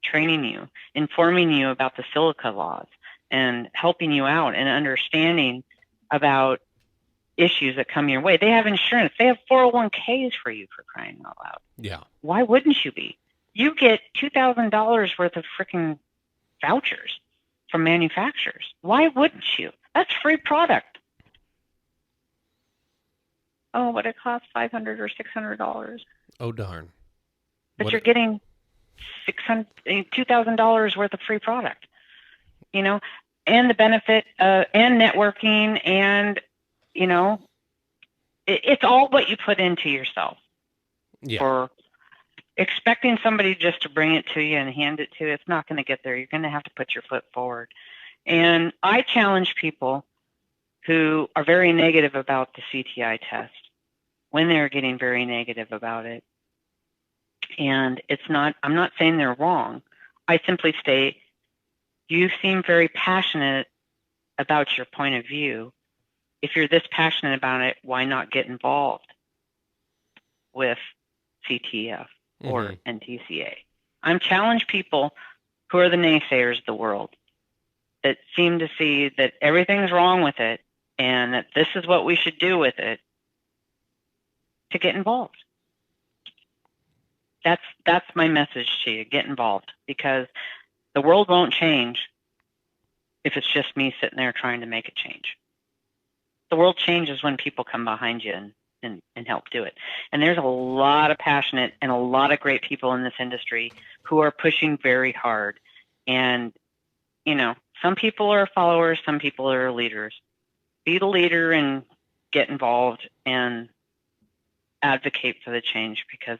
training you, informing you about the silica laws and helping you out and understanding about issues that come your way. They have insurance. They have 401ks for you, for crying out loud. Yeah. Why wouldn't you be? You get $2,000 worth of freaking vouchers from manufacturers. Why wouldn't you? That's free product. Oh, but it costs $500 or $600. Oh, darn. But you're getting $2,000 worth of free product, and the benefit and networking and, it's all what you put into yourself. Yeah. Or expecting somebody just to bring it to you and hand it to you, it's not going to get there. You're going to have to put your foot forward. And I challenge people who are very negative about the CTI test when they're getting very negative about it. And I'm not saying they're wrong. I simply state, you seem very passionate about your point of view. If you're this passionate about it, why not get involved with CTF or NTCA? I'm challenging people who are the naysayers of the world that seem to see that everything's wrong with it and that this is what we should do with it, to get involved. That's my message to you. Get involved, because the world won't change if it's just me sitting there trying to make it change. The world changes when people come behind you and help do it. And there's a lot of passionate and a lot of great people in this industry who are pushing very hard. And, some people are followers, some people are leaders. Be the leader and get involved and advocate for the change, because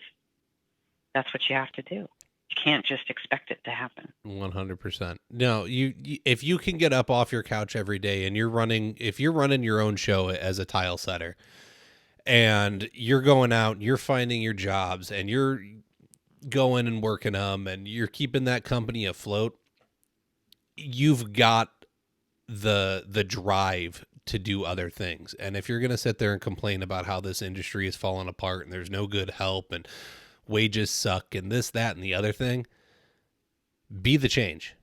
that's what you have to do. You can't just expect it to happen. 100%. No, you if you can get up off your couch every day and if you're running your own show as a tile setter and you're going out, you're finding your jobs and you're going and working them and you're keeping that company afloat, you've got the drive to do other things. And if you're going to sit there and complain about how this industry is falling apart and there's no good help and wages suck and this, that, and the other thing, be the change.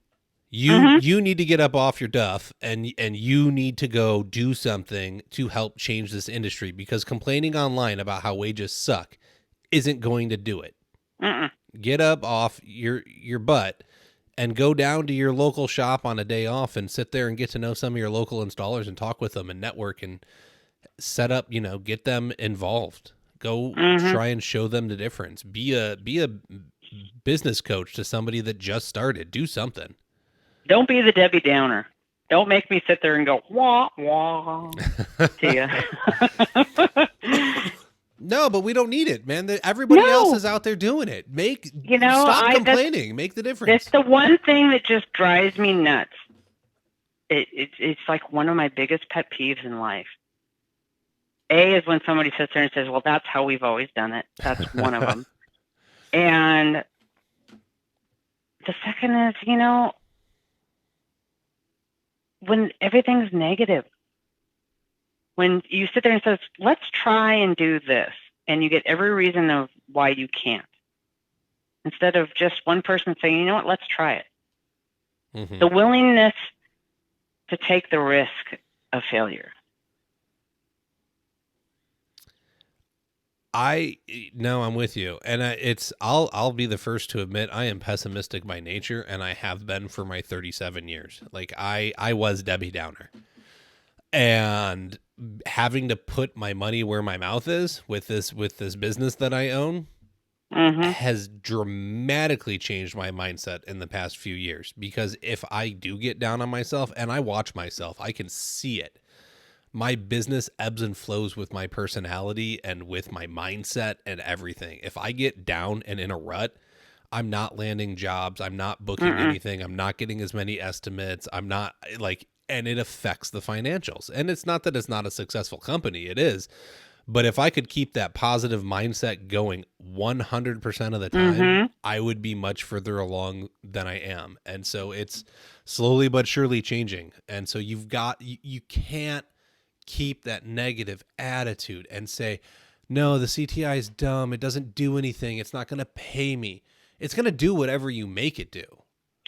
You need to get up off your duff and you need to go do something to help change this industry, because complaining online about how wages suck isn't going to do it. Mm-mm. Get up off your butt and go down to your local shop on a day off and sit there and get to know some of your local installers and talk with them and network and set up, get them involved. Go Mm-hmm. try and show them the difference. Be a business coach to somebody that just started. Do something. Don't be the Debbie Downer. Don't make me sit there and go, wah, wah, to you. No, but we don't need it, man. Everybody else No. is out there doing it. You know, Stop complaining. Make the difference. That's the one thing that just drives me nuts. It's like one of my biggest pet peeves in life. A is when somebody sits there and says, well, that's how we've always done it. That's one of them. And the second is, when everything's negative, when you sit there and says, let's try and do this, and you get every reason of why you can't, instead of just one person saying, you know what, let's try it. Mm-hmm. The willingness to take the risk of failure. I'm with you, and I'll be the first to admit I am pessimistic by nature, and I have been for my 37 years. Like I was Debbie Downer, and having to put my money where my mouth is with this business that I own has dramatically changed my mindset in the past few years. Because if I do get down on myself and I watch myself, I can see it. My business ebbs and flows with my personality and with my mindset and everything. If I get down and in a rut, I'm not landing jobs. I'm not booking anything. I'm not getting as many estimates. I'm not and it affects the financials. And it's not that it's not a successful company. It is. But if I could keep that positive mindset going 100% of the time, I would be much further along than I am. And so it's slowly but surely changing. And so you can't keep that negative attitude and say, no, the CTI is dumb. It doesn't do anything. It's not going to pay me. It's going to do whatever you make it do.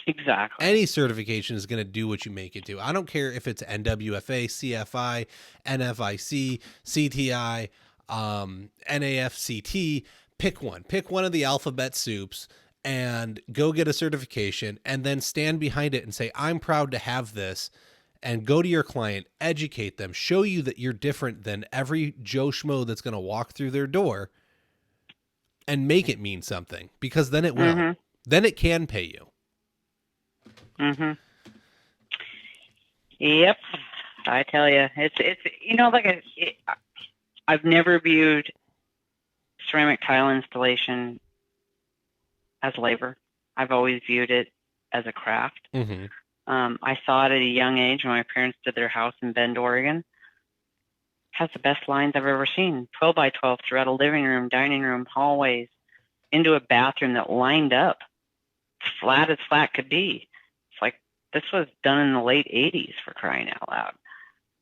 Exactly. Any certification is going to do what you make it do. I don't care if it's NWFA, CFI, NFIC, CTI, NAFCT. Pick one. Pick one of the alphabet soups and go get a certification and then stand behind it and say, I'm proud to have this. And go to your client, educate them, show you that you're different than every Joe Schmo that's going to walk through their door, and make it mean something, because then it will. Then it can pay you. Yep. I tell you, I've never viewed ceramic tile installation as labor. I've always viewed it as a craft. I saw it at a young age when my parents did their house in Bend, Oregon. Has the best lines I've ever seen. 12 by 12 throughout a living room, dining room, hallways, into a bathroom that lined up, flat as flat could be. It's like this was done in the late 80s, for crying out loud.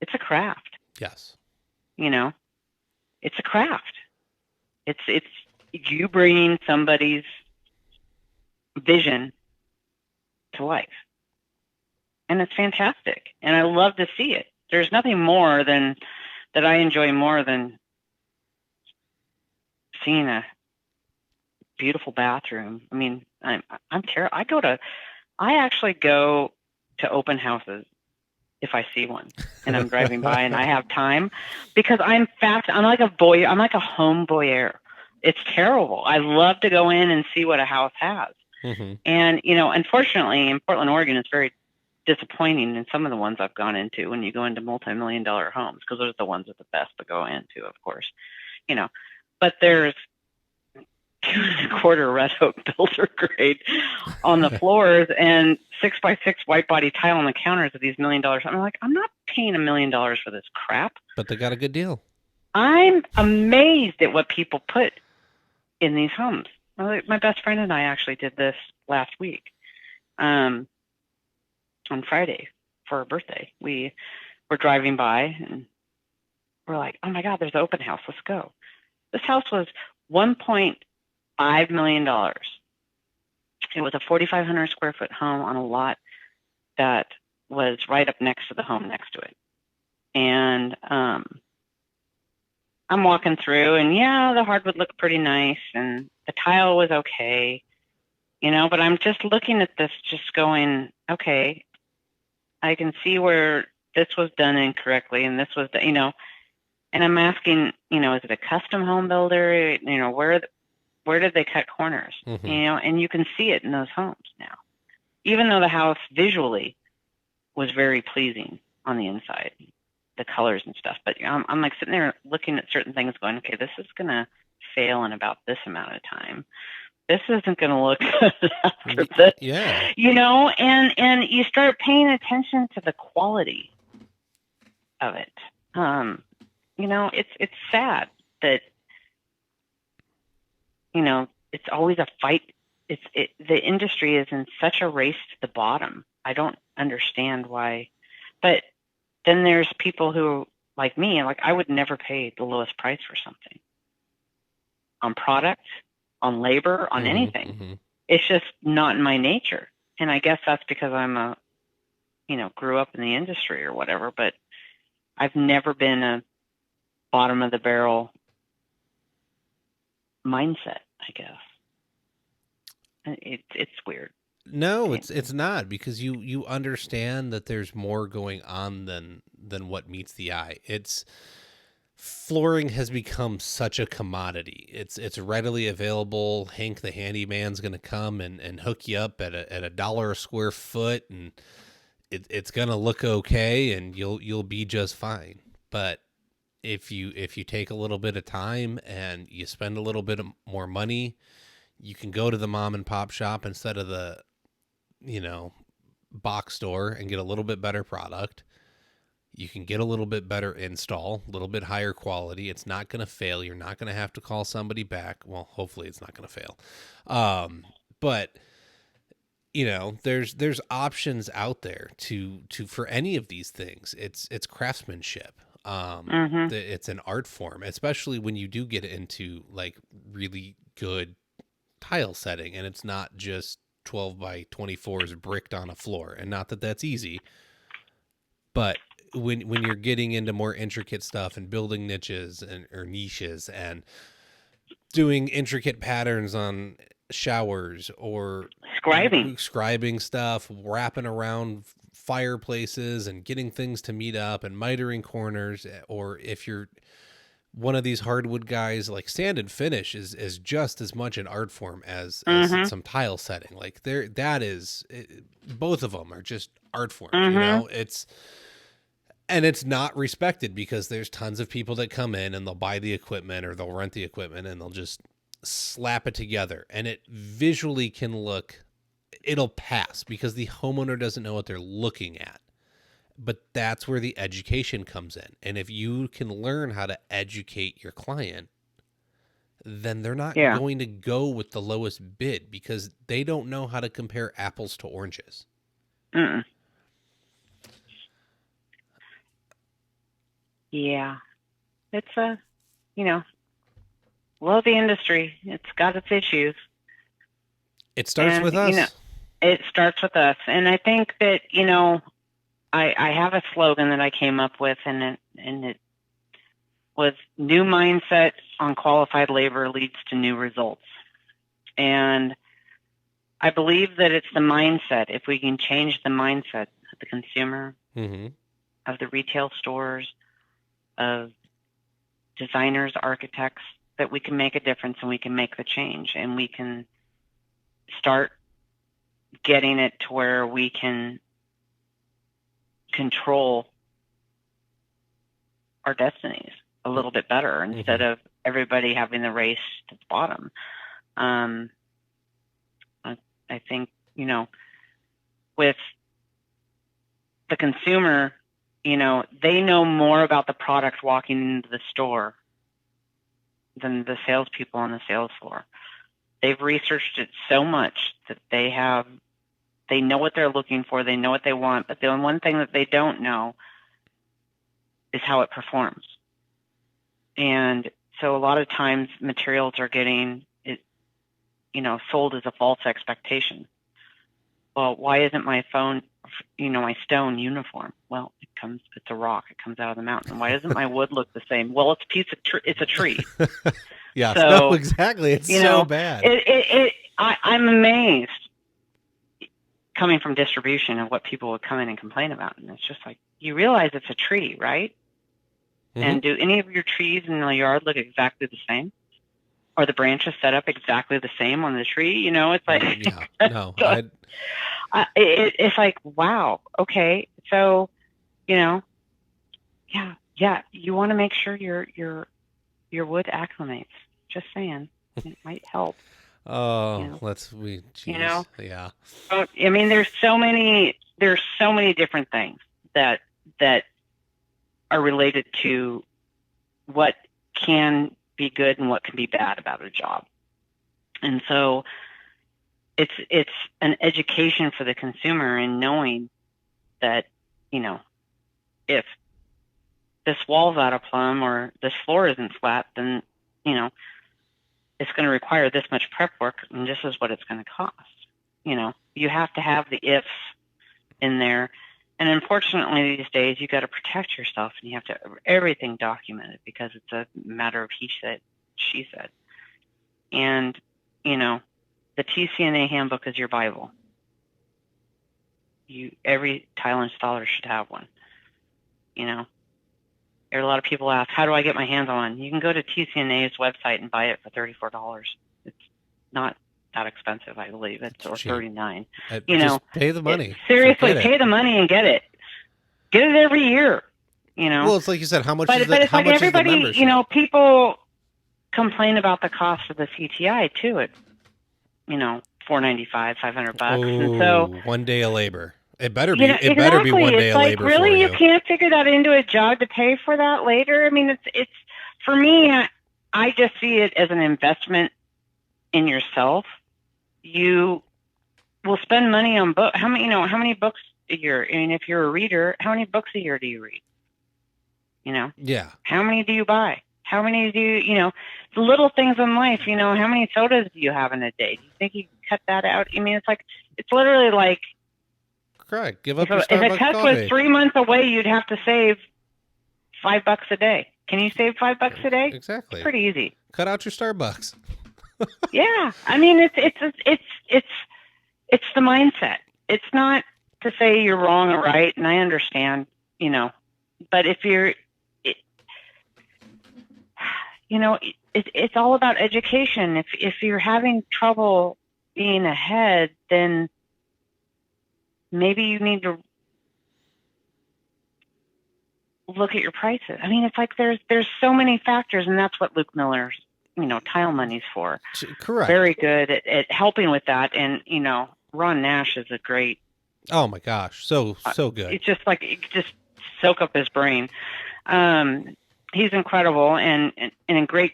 It's a craft. Yes. It's a craft. It's you bringing somebody's vision to life. And it's fantastic. And I love to see it. There's nothing more that I enjoy more than seeing a beautiful bathroom. I mean, I actually go to open houses if I see one and I'm driving by and I have time, because I'm like a voyeur. I'm like a home voyeur. It's terrible. I love to go in and see what a house has. And, unfortunately in Portland, Oregon, it's very disappointing in some of the ones I've gone into when you go into multi-million-dollar homes, because those are the ones that are the best to go into, of course, but there's 2.25 red oak builder grade on the floors and 6x6 white body tile on the counters of these $1 million. I'm like, I'm not paying $1 million for this crap. But they got a good deal. I'm amazed at what people put in these homes. My best friend and I actually did this last week. On Friday for her birthday. We were driving by and we're like, oh my God, there's an open house. Let's go. This house was $1.5 million. It was a 4,500 square foot home on a lot that was right up next to the home next to it. And I'm walking through, and yeah, the hardwood looked pretty nice, and the tile was okay, but I'm just looking at this, just going, okay, I can see where this was done incorrectly, and this was, and I'm asking, is it a custom home builder? Where did they cut corners? Mm-hmm. And you can see it in those homes now, even though the house visually was very pleasing on the inside, the colors and stuff. But I'm like sitting there looking at certain things going, okay, this is going to fail in about this amount of time. This isn't going to look good after this. Yeah. And you start paying attention to the quality of it. It's sad that, it's always a fight. The industry is in such a race to the bottom. I don't understand why. But then there's people who, like me, I would never pay the lowest price for something. On product, on labor, on anything. Mm-hmm. It's just not in my nature. And I guess that's because I'm grew up in the industry or whatever, but I've never been a bottom of the barrel mindset, I guess. It's weird. No, it's not, because you understand that there's more going on than what meets the eye. Flooring has become such a commodity. It's readily available. Hank the handyman's going to come and hook you up at a dollar a square foot, and it's going to look okay, and you'll be just fine. But if you take a little bit of time and you spend a little bit more money, you can go to the mom and pop shop instead of the box store and get a little bit better product. You can get a little bit better install, a little bit higher quality. It's not going to fail. You're not going to have to call somebody back. Well, hopefully it's not going to fail. But there's options out there to for any of these things. It's craftsmanship. It's an art form, especially when you do get into like really good tile setting, and it's not just 12 by 24s bricked on a floor. And not that that's easy, but when you're getting into more intricate stuff and building niches or niches and doing intricate patterns on showers or scribing stuff, wrapping around fireplaces and getting things to meet up and mitering corners, or if you're one of these hardwood guys, like sand and finish is just as much an art form as some tile setting. Like both of them are just art forms. It's not respected because there's tons of people that come in and they'll buy the equipment or they'll rent the equipment and they'll just slap it together, and it visually it'll pass because the homeowner doesn't know what they're looking at. But that's where the education comes in. And if you can learn how to educate your client, then they're not going to go with the lowest bid because they don't know how to compare apples to oranges. Yeah. It's the industry. It's got its issues. It starts with us. It starts with us. And I think that, I have a slogan that I came up with, and it was new mindset on qualified labor leads to new results. And I believe that it's the mindset. If we can change the mindset of the consumer, of the retail stores, of designers, architects, that we can make a difference and we can make the change, and we can start getting it to where we can control our destinies a little bit better instead of everybody having the race to the bottom. I think, with the consumer, they know more about the product walking into the store than the salespeople on the sales floor. They've researched it so much that they know what they're looking for, they know what they want, but the one thing that they don't know is how it performs. And so a lot of times materials are getting sold as a false expectation. Well, why isn't my phone my stone uniform. Well, it's a rock. It comes out of the mountain. Why doesn't my wood look the same? Well, it's a tree. Yes, So, no, exactly. It's so bad. I'm amazed coming from distribution of what people would come in and complain about. And it's just like, you realize it's a tree, right? Mhm. And do any of your trees in the yard look exactly the same? Or the branches set up exactly the same on the tree? It's like, yeah, no, it's like, wow, okay. So, yeah, you want to make sure your wood acclimates. Just saying, it might help. Oh, Yeah. I mean, there's so many different things that are related to what can be good and what can be bad about a job. And so it's an education for the consumer in knowing that, if this wall's out of plumb or this floor isn't flat, then, it's going to require this much prep work, and this is what it's going to cost. You have to have the ifs in there. And unfortunately, these days, you got to protect yourself, and you have to have everything documented because it's a matter of he said, she said. And, the TCNA handbook is your Bible. Every tile installer should have one. There are a lot of people ask, how do I get my hands on one? You can go to TCNA's website and buy it for $34. It's not that expensive, I believe. It's or $39. Just pay the money. Seriously, pay the money and get it. Get it every year. Well, it's like you said. How much? But is it's how like much everybody. Is the membership? People complain about the cost of the CTI too. At $495, $500, and so one day of labor. It better be. It better be one day of labor for you. Really, you can't figure that into a job to pay for that later. I mean, it's for me. I just see it as an investment in yourself. You will spend money on books. How many books a year? I mean, if you're a reader, how many books a year do you read? Yeah. How many do you buy? How many do you, the little things in life, how many sodas do you have in a day? Do you think you can cut that out? I mean, it's literally like, correct. Give up your Starbucks if a test coffee. was 3 months away, you'd have to save $5 a day. Can you save $5 a day? Exactly. It's pretty easy. Cut out your Starbucks. Yeah. I mean, it's the mindset. It's not to say you're wrong or right. And I understand, but if you're, it's all about education. If you're having trouble being ahead, then maybe you need to look at your prices. I mean, it's like there's so many factors, and that's what Luke Miller's, tile money's for. Correct. Very good at helping with that. And, Ron Nash is a great. Oh my gosh. So good. It's just like, just soak up his brain. He's incredible and a great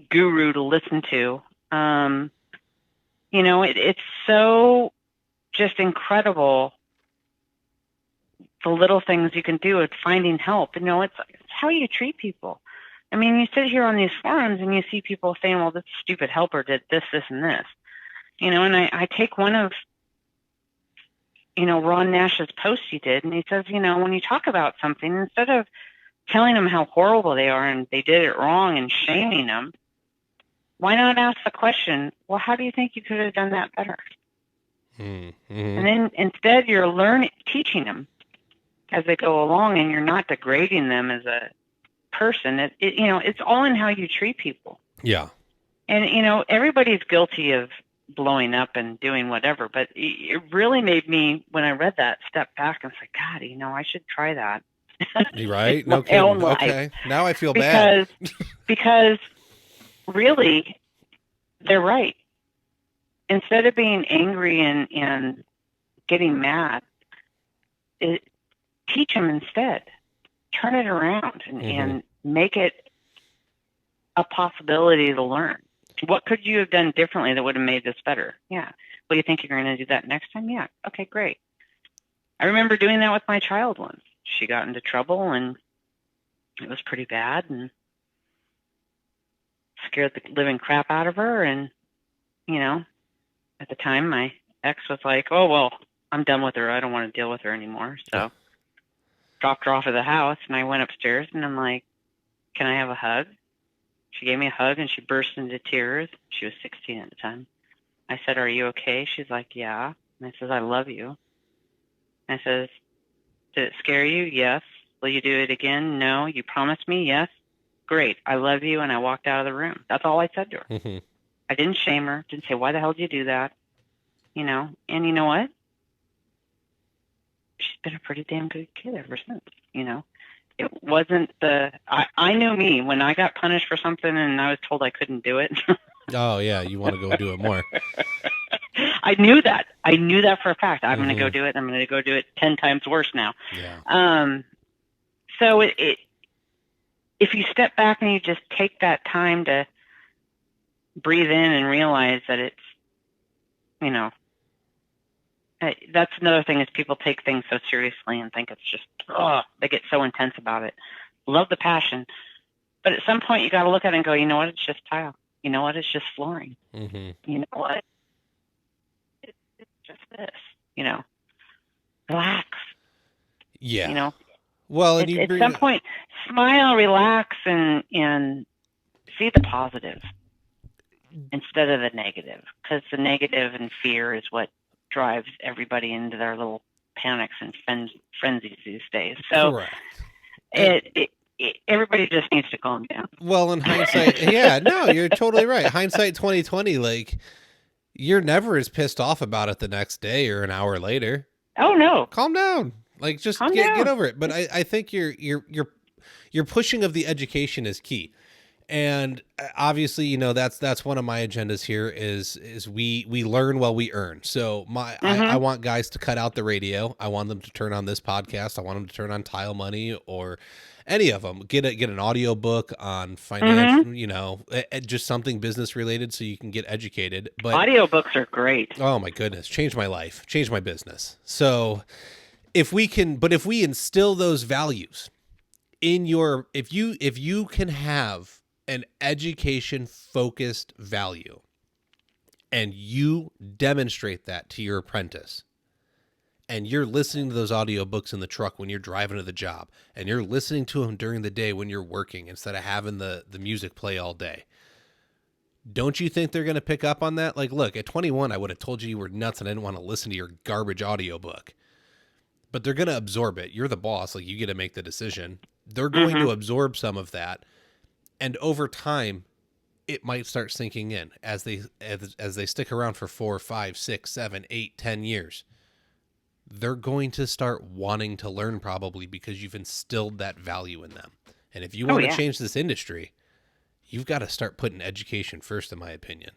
guru to listen to. It's so just incredible, the little things you can do at finding help. It's how you treat people. I mean, you sit here on these forums and you see people saying, well, this stupid helper did this, this, and this. And I take one of, Ron Nash's posts he did, and he says, when you talk about something, instead of telling them how horrible they are and they did it wrong and shaming them, why not ask the question, well, how do you think you could have done that better? Mm-hmm. And then instead you're teaching them as they go along, and you're not degrading them as a person. It's all in how you treat people. Yeah. And, everybody's guilty of blowing up and doing whatever, but it really made me, when I read that, step back and say, God, I should try that. Right? No kidding. Okay. Now I feel bad. Because really, they're right. Instead of being angry and getting mad, teach them instead. Turn it around and make it a possibility to learn. What could you have done differently that would have made this better? Yeah. Well, you think you're going to do that next time? Yeah. Okay, great. I remember doing that with my child once. She got into trouble, and it was pretty bad, and scared the living crap out of her. And, at the time, my ex was like, oh, well, I'm done with her. I don't want to deal with her anymore. So dropped her off at the house, and I went upstairs, and I'm like, can I have a hug? She gave me a hug, and she burst into tears. She was 16 at the time. I said, are you okay? She's like, yeah. And I says, I love you. And I says, did it scare you? Yes. Will you do it again? No. You promised me? Yes. Great. I love you. And I walked out of the room. That's all I said to her. Mm-hmm. I didn't shame her. Didn't say, why the hell did you do that? You know, and you know what? She's been a pretty damn good kid ever since, you know. It wasn't I knew me when I got punished for something and I was told I couldn't do it. Oh yeah, you want to go do it more. I knew that. I knew that for a fact. I'm going to Mm-hmm. go do it. I'm going to go do it 10 times worse now. Yeah. So if you step back and you just take that time to breathe in and realize that it's, you know, that's another thing is people take things so seriously and think it's just, they get so intense about it. Love the passion. But at some point you got to look at it and go, you know what? It's just tile. You know what? It's just flooring. Mm-hmm. You know what? It's just this, you know, relax, Yeah. you know, Well, and at some point, smile, relax, and see the positive instead of the negative, because the negative and fear is what drives everybody into their little panics and frenzies these days. So correct. Everybody just needs to calm down. Well, in hindsight, yeah, no, you're totally right. Hindsight 2020, like you're never as pissed off about it the next day or an hour later. Oh no. Calm down. Like just get over it. But I think your pushing of the education is key. And obviously, you know, that's one of my agendas here is we learn while we earn. So I want guys to cut out the radio. I want them to turn on this podcast. I want them to turn on Tile Money or any of them. Get an audio book on financial, you know, just something business related so you can get educated. But audiobooks are great. Oh my goodness, changed my life, changed my business. So if we instill those values in your, if you can have an education focused value and you demonstrate that to your apprentice and you're listening to those audiobooks in the truck when you're driving to the job and you're listening to them during the day when you're working instead of having the music play all day, don't you think they're going to pick up on that? Like, look, at 21, I would have told you were nuts and I didn't want to listen to your garbage audiobook. But they're going to absorb it. You're the boss. Like, you get to make the decision. They're going to absorb some of that. And over time, it might start sinking in as they stick around for 4, 5, 6, 7, 8, 10 years. They're going to start wanting to learn probably because you've instilled that value in them. And if you want to change this industry, you've got to start putting education first, in my opinion.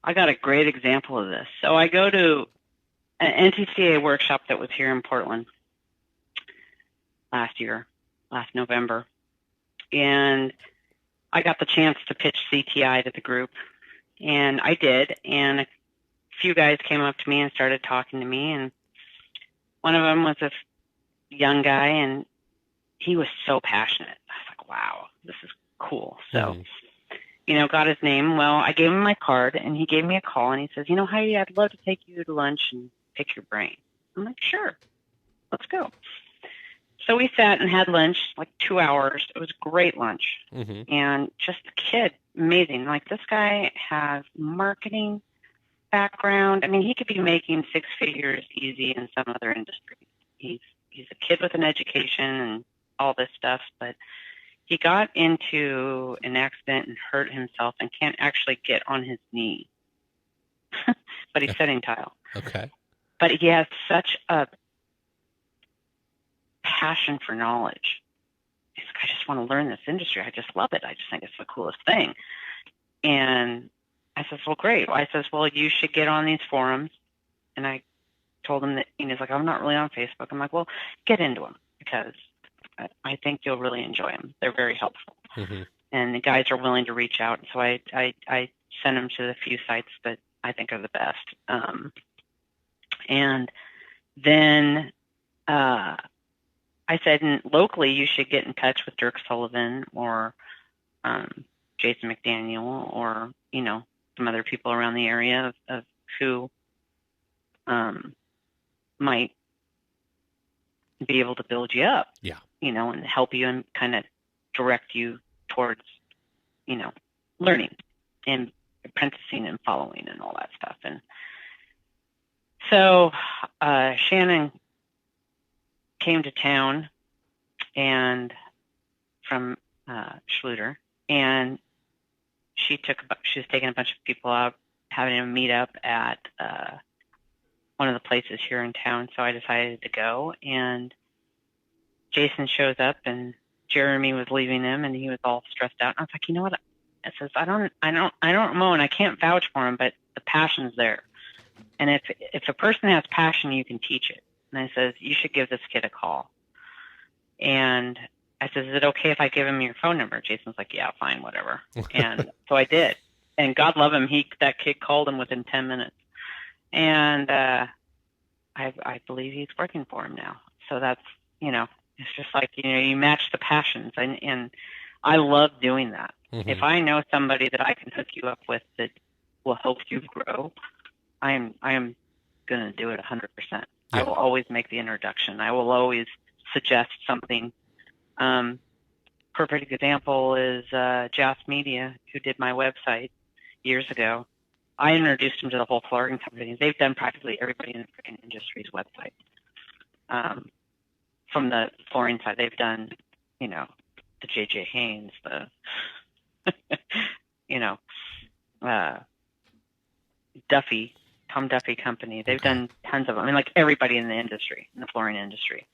I got a great example of this. So I go to an NTCA workshop that was here in Portland last November. And I got the chance to pitch CTI to the group. And I did. And a few guys came up to me and started talking to me. And one of them was a young guy, and he was so passionate. I was like, wow, this is cool. So, you know, got his name. Well, I gave him my card, and he gave me a call, and he says, you know, Heidi, I'd love to take you to lunch and pick your brain. I'm like, sure, let's go. So we sat and had lunch, like 2 hours. It was great lunch. And just the kid, amazing. Like, this guy has marketing background. I mean, he could be making 6 figures easy in some other industry. He's a kid with an education and all this stuff, but he got into an accident and hurt himself and can't actually get on his knee. But he's setting tile. Okay. But he has such a passion for knowledge. He's like, I just want to learn this industry. I just love it. I just think it's the coolest thing. And I says, well, great. I says, well, you should get on these forums. And I told him that, and he's like, I'm not really on Facebook. I'm like, well, get into them because I think you'll really enjoy them. They're very helpful. And the guys are willing to reach out. So I sent them to the few sites that I think are the best. And then I said, and locally, you should get in touch with Dirk Sullivan or Jason McDaniel or, you know, some other people around the area of who might be able to build you up, Yeah. And help you and kind of direct you towards, learning and apprenticing and following and all that stuff. And so Shannon came to town and from Schluter, and she was taking a bunch of people out, having a meet up at one of the places here in town. So I decided to go, and Jason shows up, and Jeremy was leaving him, and he was all stressed out. And I was like, you know what? I says, I don't know, and I can't vouch for him, but the passion's there. And if a person has passion, you can teach it. And I says, you should give this kid a call. And I said, is it okay if I give him your phone number? Jason's like, yeah, fine, whatever. And so I did. And God love him, that kid called him within 10 minutes. And I believe he's working for him now. So that's, it's just like, you match the passions. And I love doing that. Mm-hmm. If I know somebody that I can hook you up with that will help you grow, I am going to do it 100%. Yeah. I will always make the introduction. I will always suggest something. Perfect example is Jas Media, who did my website years ago. I introduced them to the whole flooring company. They've done practically everybody in the freaking industry's website. From the flooring side, they've done, the J.J. Haynes, the, Tom Duffy company. They've done tons of them. I mean, like everybody in the industry, in the flooring industry.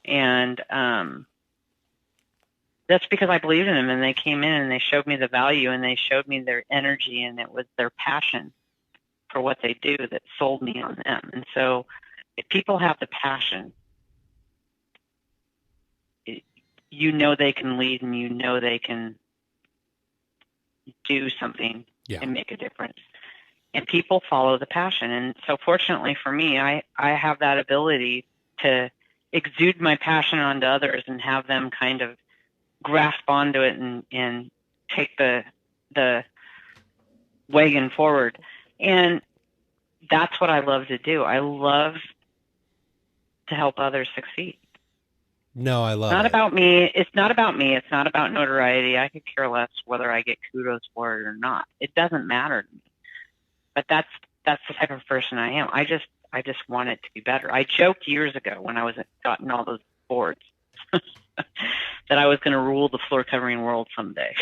And that's because I believed in them, and they came in and they showed me the value, and they showed me their energy, and it was their passion for what they do that sold me on them. And so if people have the passion, they can lead, and they can do something and make a difference. And people follow the passion. And so fortunately for me, I have that ability to exude my passion onto others and have them kind of grasp onto it and take the wagon forward. And that's what I love to do. I love to help others succeed. No, I love it. It's not about me. It's not about me. It's not about notoriety. I could care less whether I get kudos for it or not. It doesn't matter to me. But that's the type of person I am. I just want it to be better. I joked years ago when I was gotten all those boards that I was going to rule the floor covering world someday.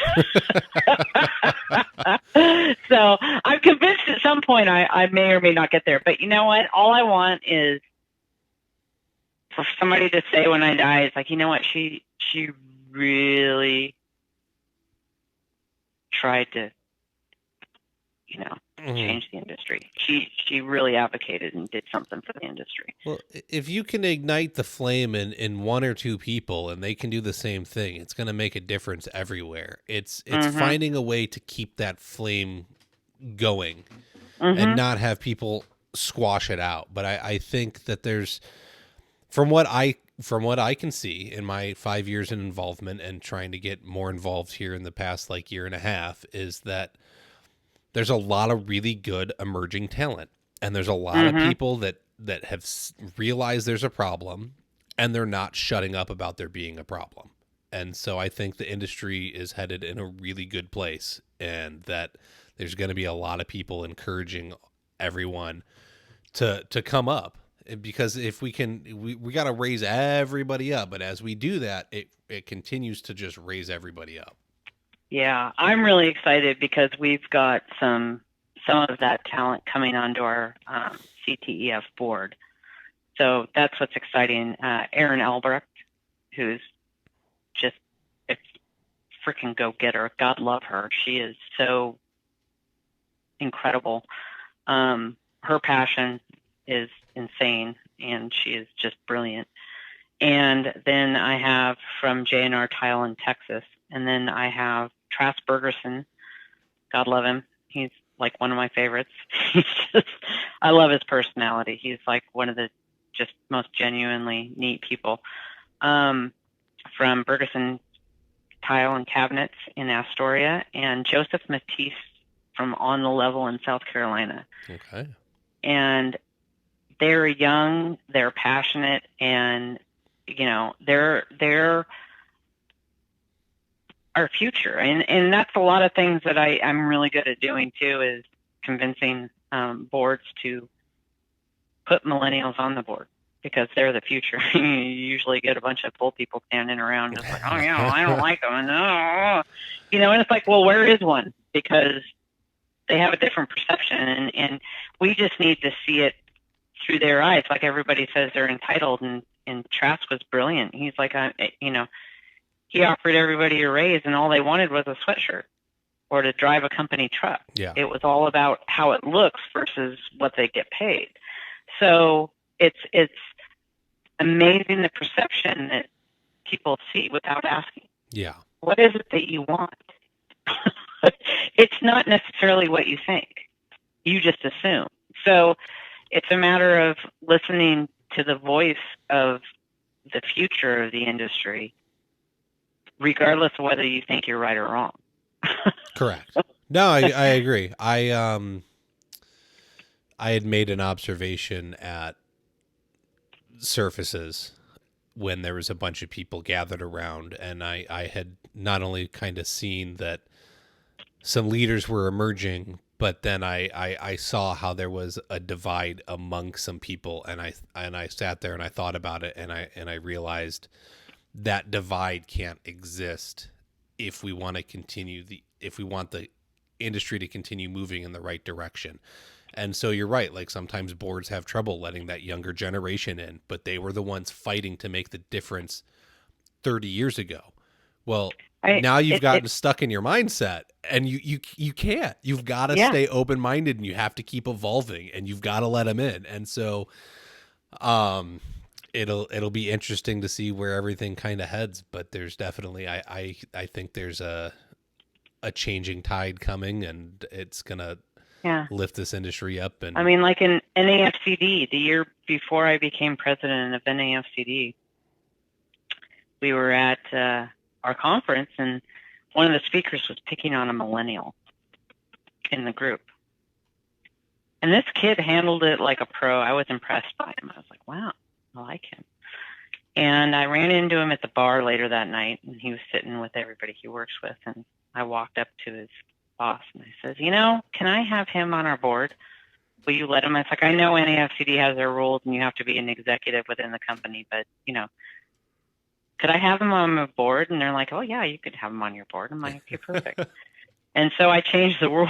So I'm convinced at some point I may or may not get there. But you know what? All I want is for somebody to say when I die, it's like, you know what? She really tried to, change the industry. She really advocated and did something for the industry. Well, if you can ignite the flame in one or two people and they can do the same thing, it's going to make a difference everywhere. It's finding a way to keep that flame going and not have people squash it out. But I think that there's, from what I can see in my 5 years in involvement and trying to get more involved here in the past year and a half, is that there's a lot of really good emerging talent, and there's a lot of people that have realized there's a problem, and they're not shutting up about there being a problem. And so I think the industry is headed in a really good place, and that there's going to be a lot of people encouraging everyone to come up, because if we can, we got to raise everybody up. But as we do that, it continues to just raise everybody up. Yeah, I'm really excited because we've got some of that talent coming onto our CTEF board. So that's what's exciting. Erin Albrecht, who's just a freaking go-getter. God love her. She is so incredible. Her passion is insane, and she is just brilliant. And then I have from J&R Tile in Texas, and then I have Trask Bergerson. God love him. He's like one of my favorites. I love his personality. He's like one of the just most genuinely neat people. From Bergerson Tile and Cabinets in Astoria, and Joseph Matisse from On the Level in South Carolina. Okay. And they're young, they're passionate, and they're our future. And that's a lot of things that I'm really good at doing too, is convincing boards to put millennials on the board, because they're the future. You usually get a bunch of old people standing around just like, oh yeah, I don't like them, and it's like, well, where is one? Because they have a different perception, and we just need to see it through their eyes. Like everybody says they're entitled, and Trask was brilliant. He's like, he offered everybody a raise, and all they wanted was a sweatshirt or to drive a company truck. Yeah. It was all about how it looks versus what they get paid. So it's amazing the perception that people see without asking. Yeah. What is it that you want? It's not necessarily what you think. You just assume. So it's a matter of listening to the voice of the future of the industry, regardless of whether you think you're right or wrong. Correct. No, I agree. I had made an observation at Surfaces when there was a bunch of people gathered around, and I had not only kind of seen that some leaders were emerging, but then I saw how there was a divide among some people, and I sat there and I thought about it, and I realized that divide can't exist if we want the industry to continue moving in the right direction. And so you're right, like sometimes boards have trouble letting that younger generation in, but they were the ones fighting to make the difference 30 years ago. Well, now you've gotten stuck in your mindset, and you can't. You've got to stay open-minded, and you have to keep evolving, and you've got to let them in. And so it'll be interesting to see where everything kind of heads, but there's definitely I think there's a changing tide coming, and it's going to lift this industry up. And I mean, like in NAFCD, the year before I became president of NAFCD, we were at our conference, and one of the speakers was picking on a millennial in the group. And this kid handled it like a pro. I was impressed by him. I was like, wow, I like him. And I ran into him at the bar later that night, and he was sitting with everybody he works with. And I walked up to his boss, and I said, can I have him on our board? Will you let him? It's like, I know NAFCD has their rules, and you have to be an executive within the company, but, could I have him on my board? And they're like, oh, yeah, you could have him on your board. I'm like, okay, perfect. And so I changed the rules.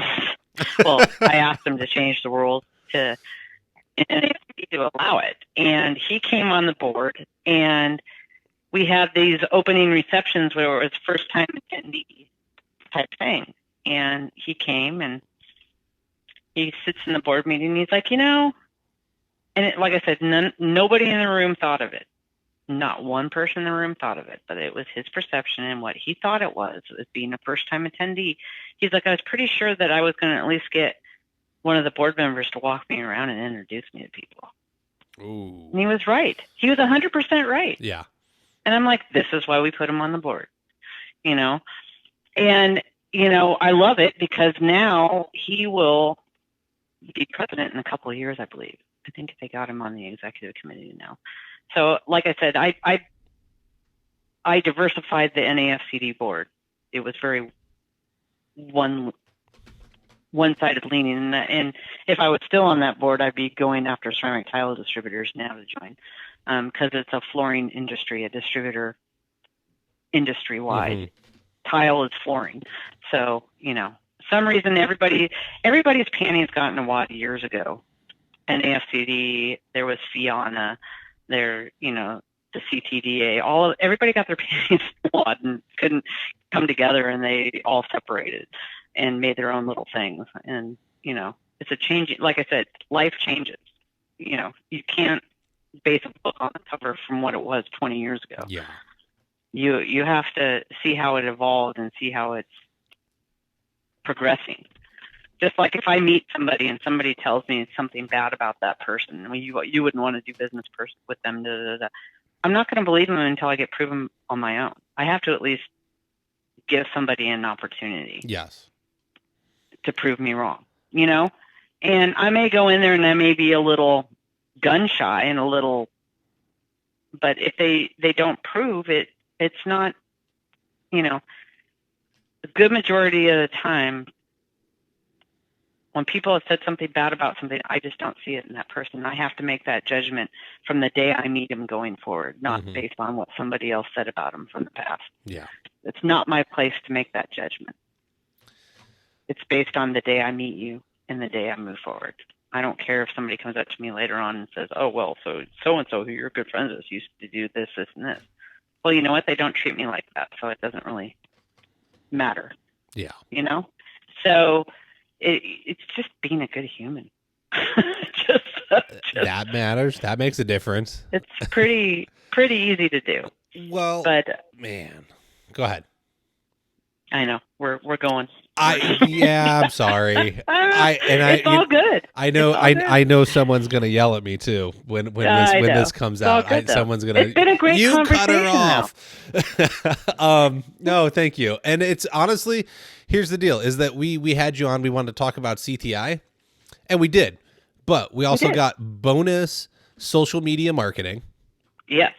Well, I asked him to change the rules to allow it. And he came on the board, and we had these opening receptions where it was first-time attendee type thing. And he came, and he sits in the board meeting, and he's like, and like I said, nobody in the room thought of it. Not one person in the room thought of it, but it was his perception and what he thought it was being a first-time attendee. He's like, I was pretty sure that I was going to at least get one of the board members to walk me around and introduce me to people. Ooh. And he was right. He was 100% right. Yeah. And I'm like, this is why we put him on the board, And, I love it, because now he will be president in a couple of years, I believe. I think they got him on the executive committee now. So, like I said, I diversified the NAFCD board. It was very one-sided leaning, and if I was still on that board, I'd be going after ceramic tile distributors now to join, because it's a flooring industry, a distributor industry-wide. Mm-hmm. Tile is flooring, so some reason everybody's panties got in a wad years ago. NAFCD, there was Fiona. There, the CTDA, everybody got their panties in a wad and couldn't come together, and they all separated and made their own little things. And, it's a change. Like I said, life changes. You can't base a book on the cover from what it was 20 years ago. Yeah. You have to see how it evolved and see how it's progressing. Just like if I meet somebody and somebody tells me something bad about that person, you wouldn't want to do business with them. I'm not going to believe them until I get proven on my own. I have to at least give somebody an opportunity. Yes. To prove me wrong, And I may go in there and I may be a little gun shy and a little, but if they don't prove it, it's not, a good majority of the time, when people have said something bad about something, I just don't see it in that person. I have to make that judgment from the day I meet them going forward, not based on what somebody else said about them from the past. Yeah. It's not my place to make that judgment. It's based on the day I meet you and the day I move forward. I don't care if somebody comes up to me later on and says, oh, well, so-and-so who you're good friends with used to do this, this, and this. Well, you know what? They don't treat me like that, so it doesn't really matter. Yeah. So it's just being a good human. just that matters. That makes a difference. It's pretty easy to do. Well, but man, go ahead. I know we're going. I'm sorry. It's all good. I know. I know someone's gonna yell at me too when this comes out. Someone's gonna. It's been a great conversation. You cut her off. No, thank you. And it's honestly, here's the deal: is that we had you on. We wanted to talk about CTI, and we did, but we also got bonus social media marketing. Yes.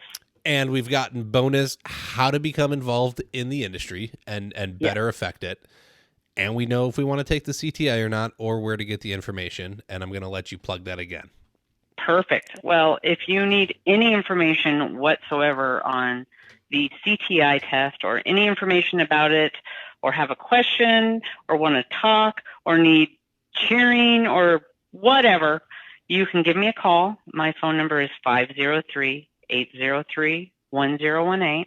And we've gotten bonus how to become involved in the industry and better affect it. And we know if we want to take the CTI or not, or where to get the information. And I'm going to let you plug that again. Perfect. Well, if you need any information whatsoever on the CTI test or any information about it, or have a question or want to talk or need cheering or whatever, you can give me a call. My phone number is 503-803-1018,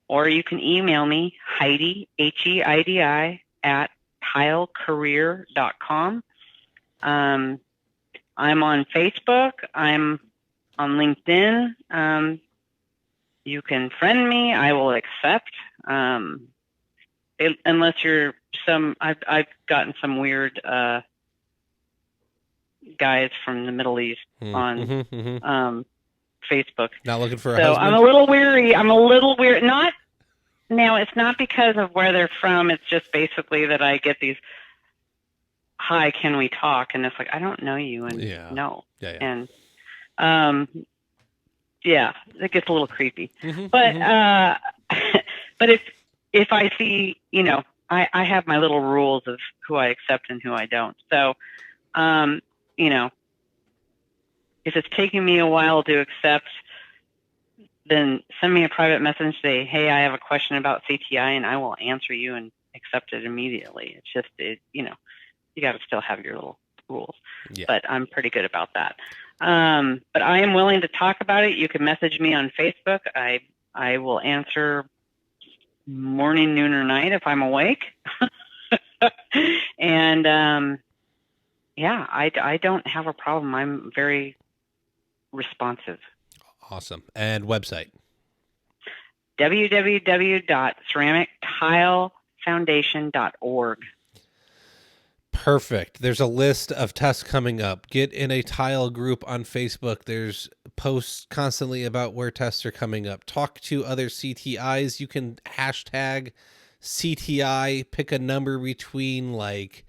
or you can email me, Heidi, Heidi, at tilecareer.com. I'm on Facebook. I'm on LinkedIn. You can friend me. I will accept. Unless you're I've gotten some weird guys from the Middle East on Facebook. Not looking for a husband? I'm a little weary. Not now. It's not because of where they're from. It's just basically that I get these, hi, can we talk? And it's like, I don't know you. And no. Yeah. And, it gets a little creepy, but if I see, I have my little rules of who I accept and who I don't. So, if it's taking me a while to accept, then send me a private message, say, hey, I have a question about CTI, and I will answer you and accept it immediately. It's just, you got to still have your little rules. Yeah. But I'm pretty good about that. But I am willing to talk about it. You can message me on Facebook. I will answer morning, noon, or night if I'm awake. And, I don't have a problem. I'm very responsive. Awesome. And website? www.ceramictilefoundation.org. Perfect. There's a list of tests coming up. Get in a tile group on Facebook. There's posts constantly about where tests are coming up. Talk to other CTIs. You can hashtag CTI, pick a number between like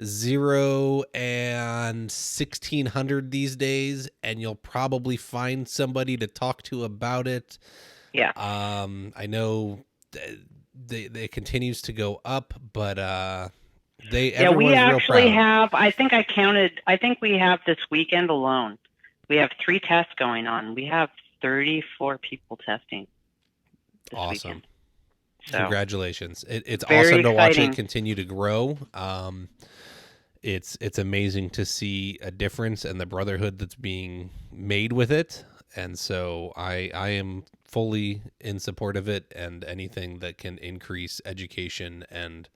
0 and 1600 these days, and you'll probably find somebody to talk to about it. Yeah. I know it continues to go up, but we actually have, I think we have this weekend alone, we have 3 tests going on. We have 34 people testing this weekend. So, congratulations. It's awesome to watch it continue to grow. It's amazing to see a difference and the brotherhood that's being made with it. And so I am fully in support of it, and anything that can increase education and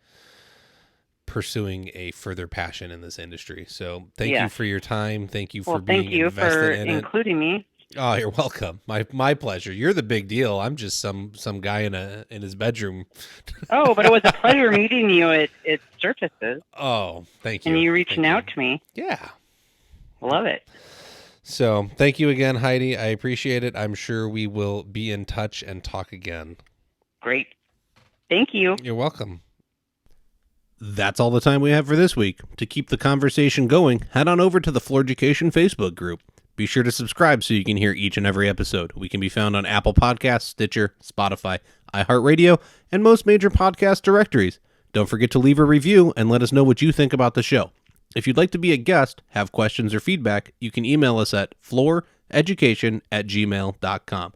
pursuing a further passion in this industry. So thank you for your time. Thank you for being invested in it. Including me. Oh, you're welcome. My pleasure. You're the big deal. I'm just some guy in his bedroom. Oh, but it was a pleasure meeting you at Surfaces. Oh, thank you. And you reaching out to me. Yeah. Love it. So thank you again, Heidi. I appreciate it. I'm sure we will be in touch and talk again. Great. Thank you. You're welcome. That's all the time we have for this week. To keep the conversation going, head on over to the Floored-U-Cation Facebook group. Be sure to subscribe so you can hear each and every episode. We can be found on Apple Podcasts, Stitcher, Spotify, iHeartRadio, and most major podcast directories. Don't forget to leave a review and let us know what you think about the show. If you'd like to be a guest, have questions or feedback, you can email us at flooreducation@gmail.com.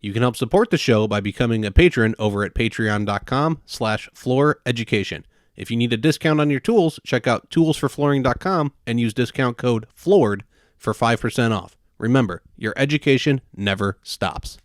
You can help support the show by becoming a patron over at patreon.com/flooreducation. If you need a discount on your tools, check out toolsforflooring.com and use discount code FLOORED for 5% off. Remember, your education never stops.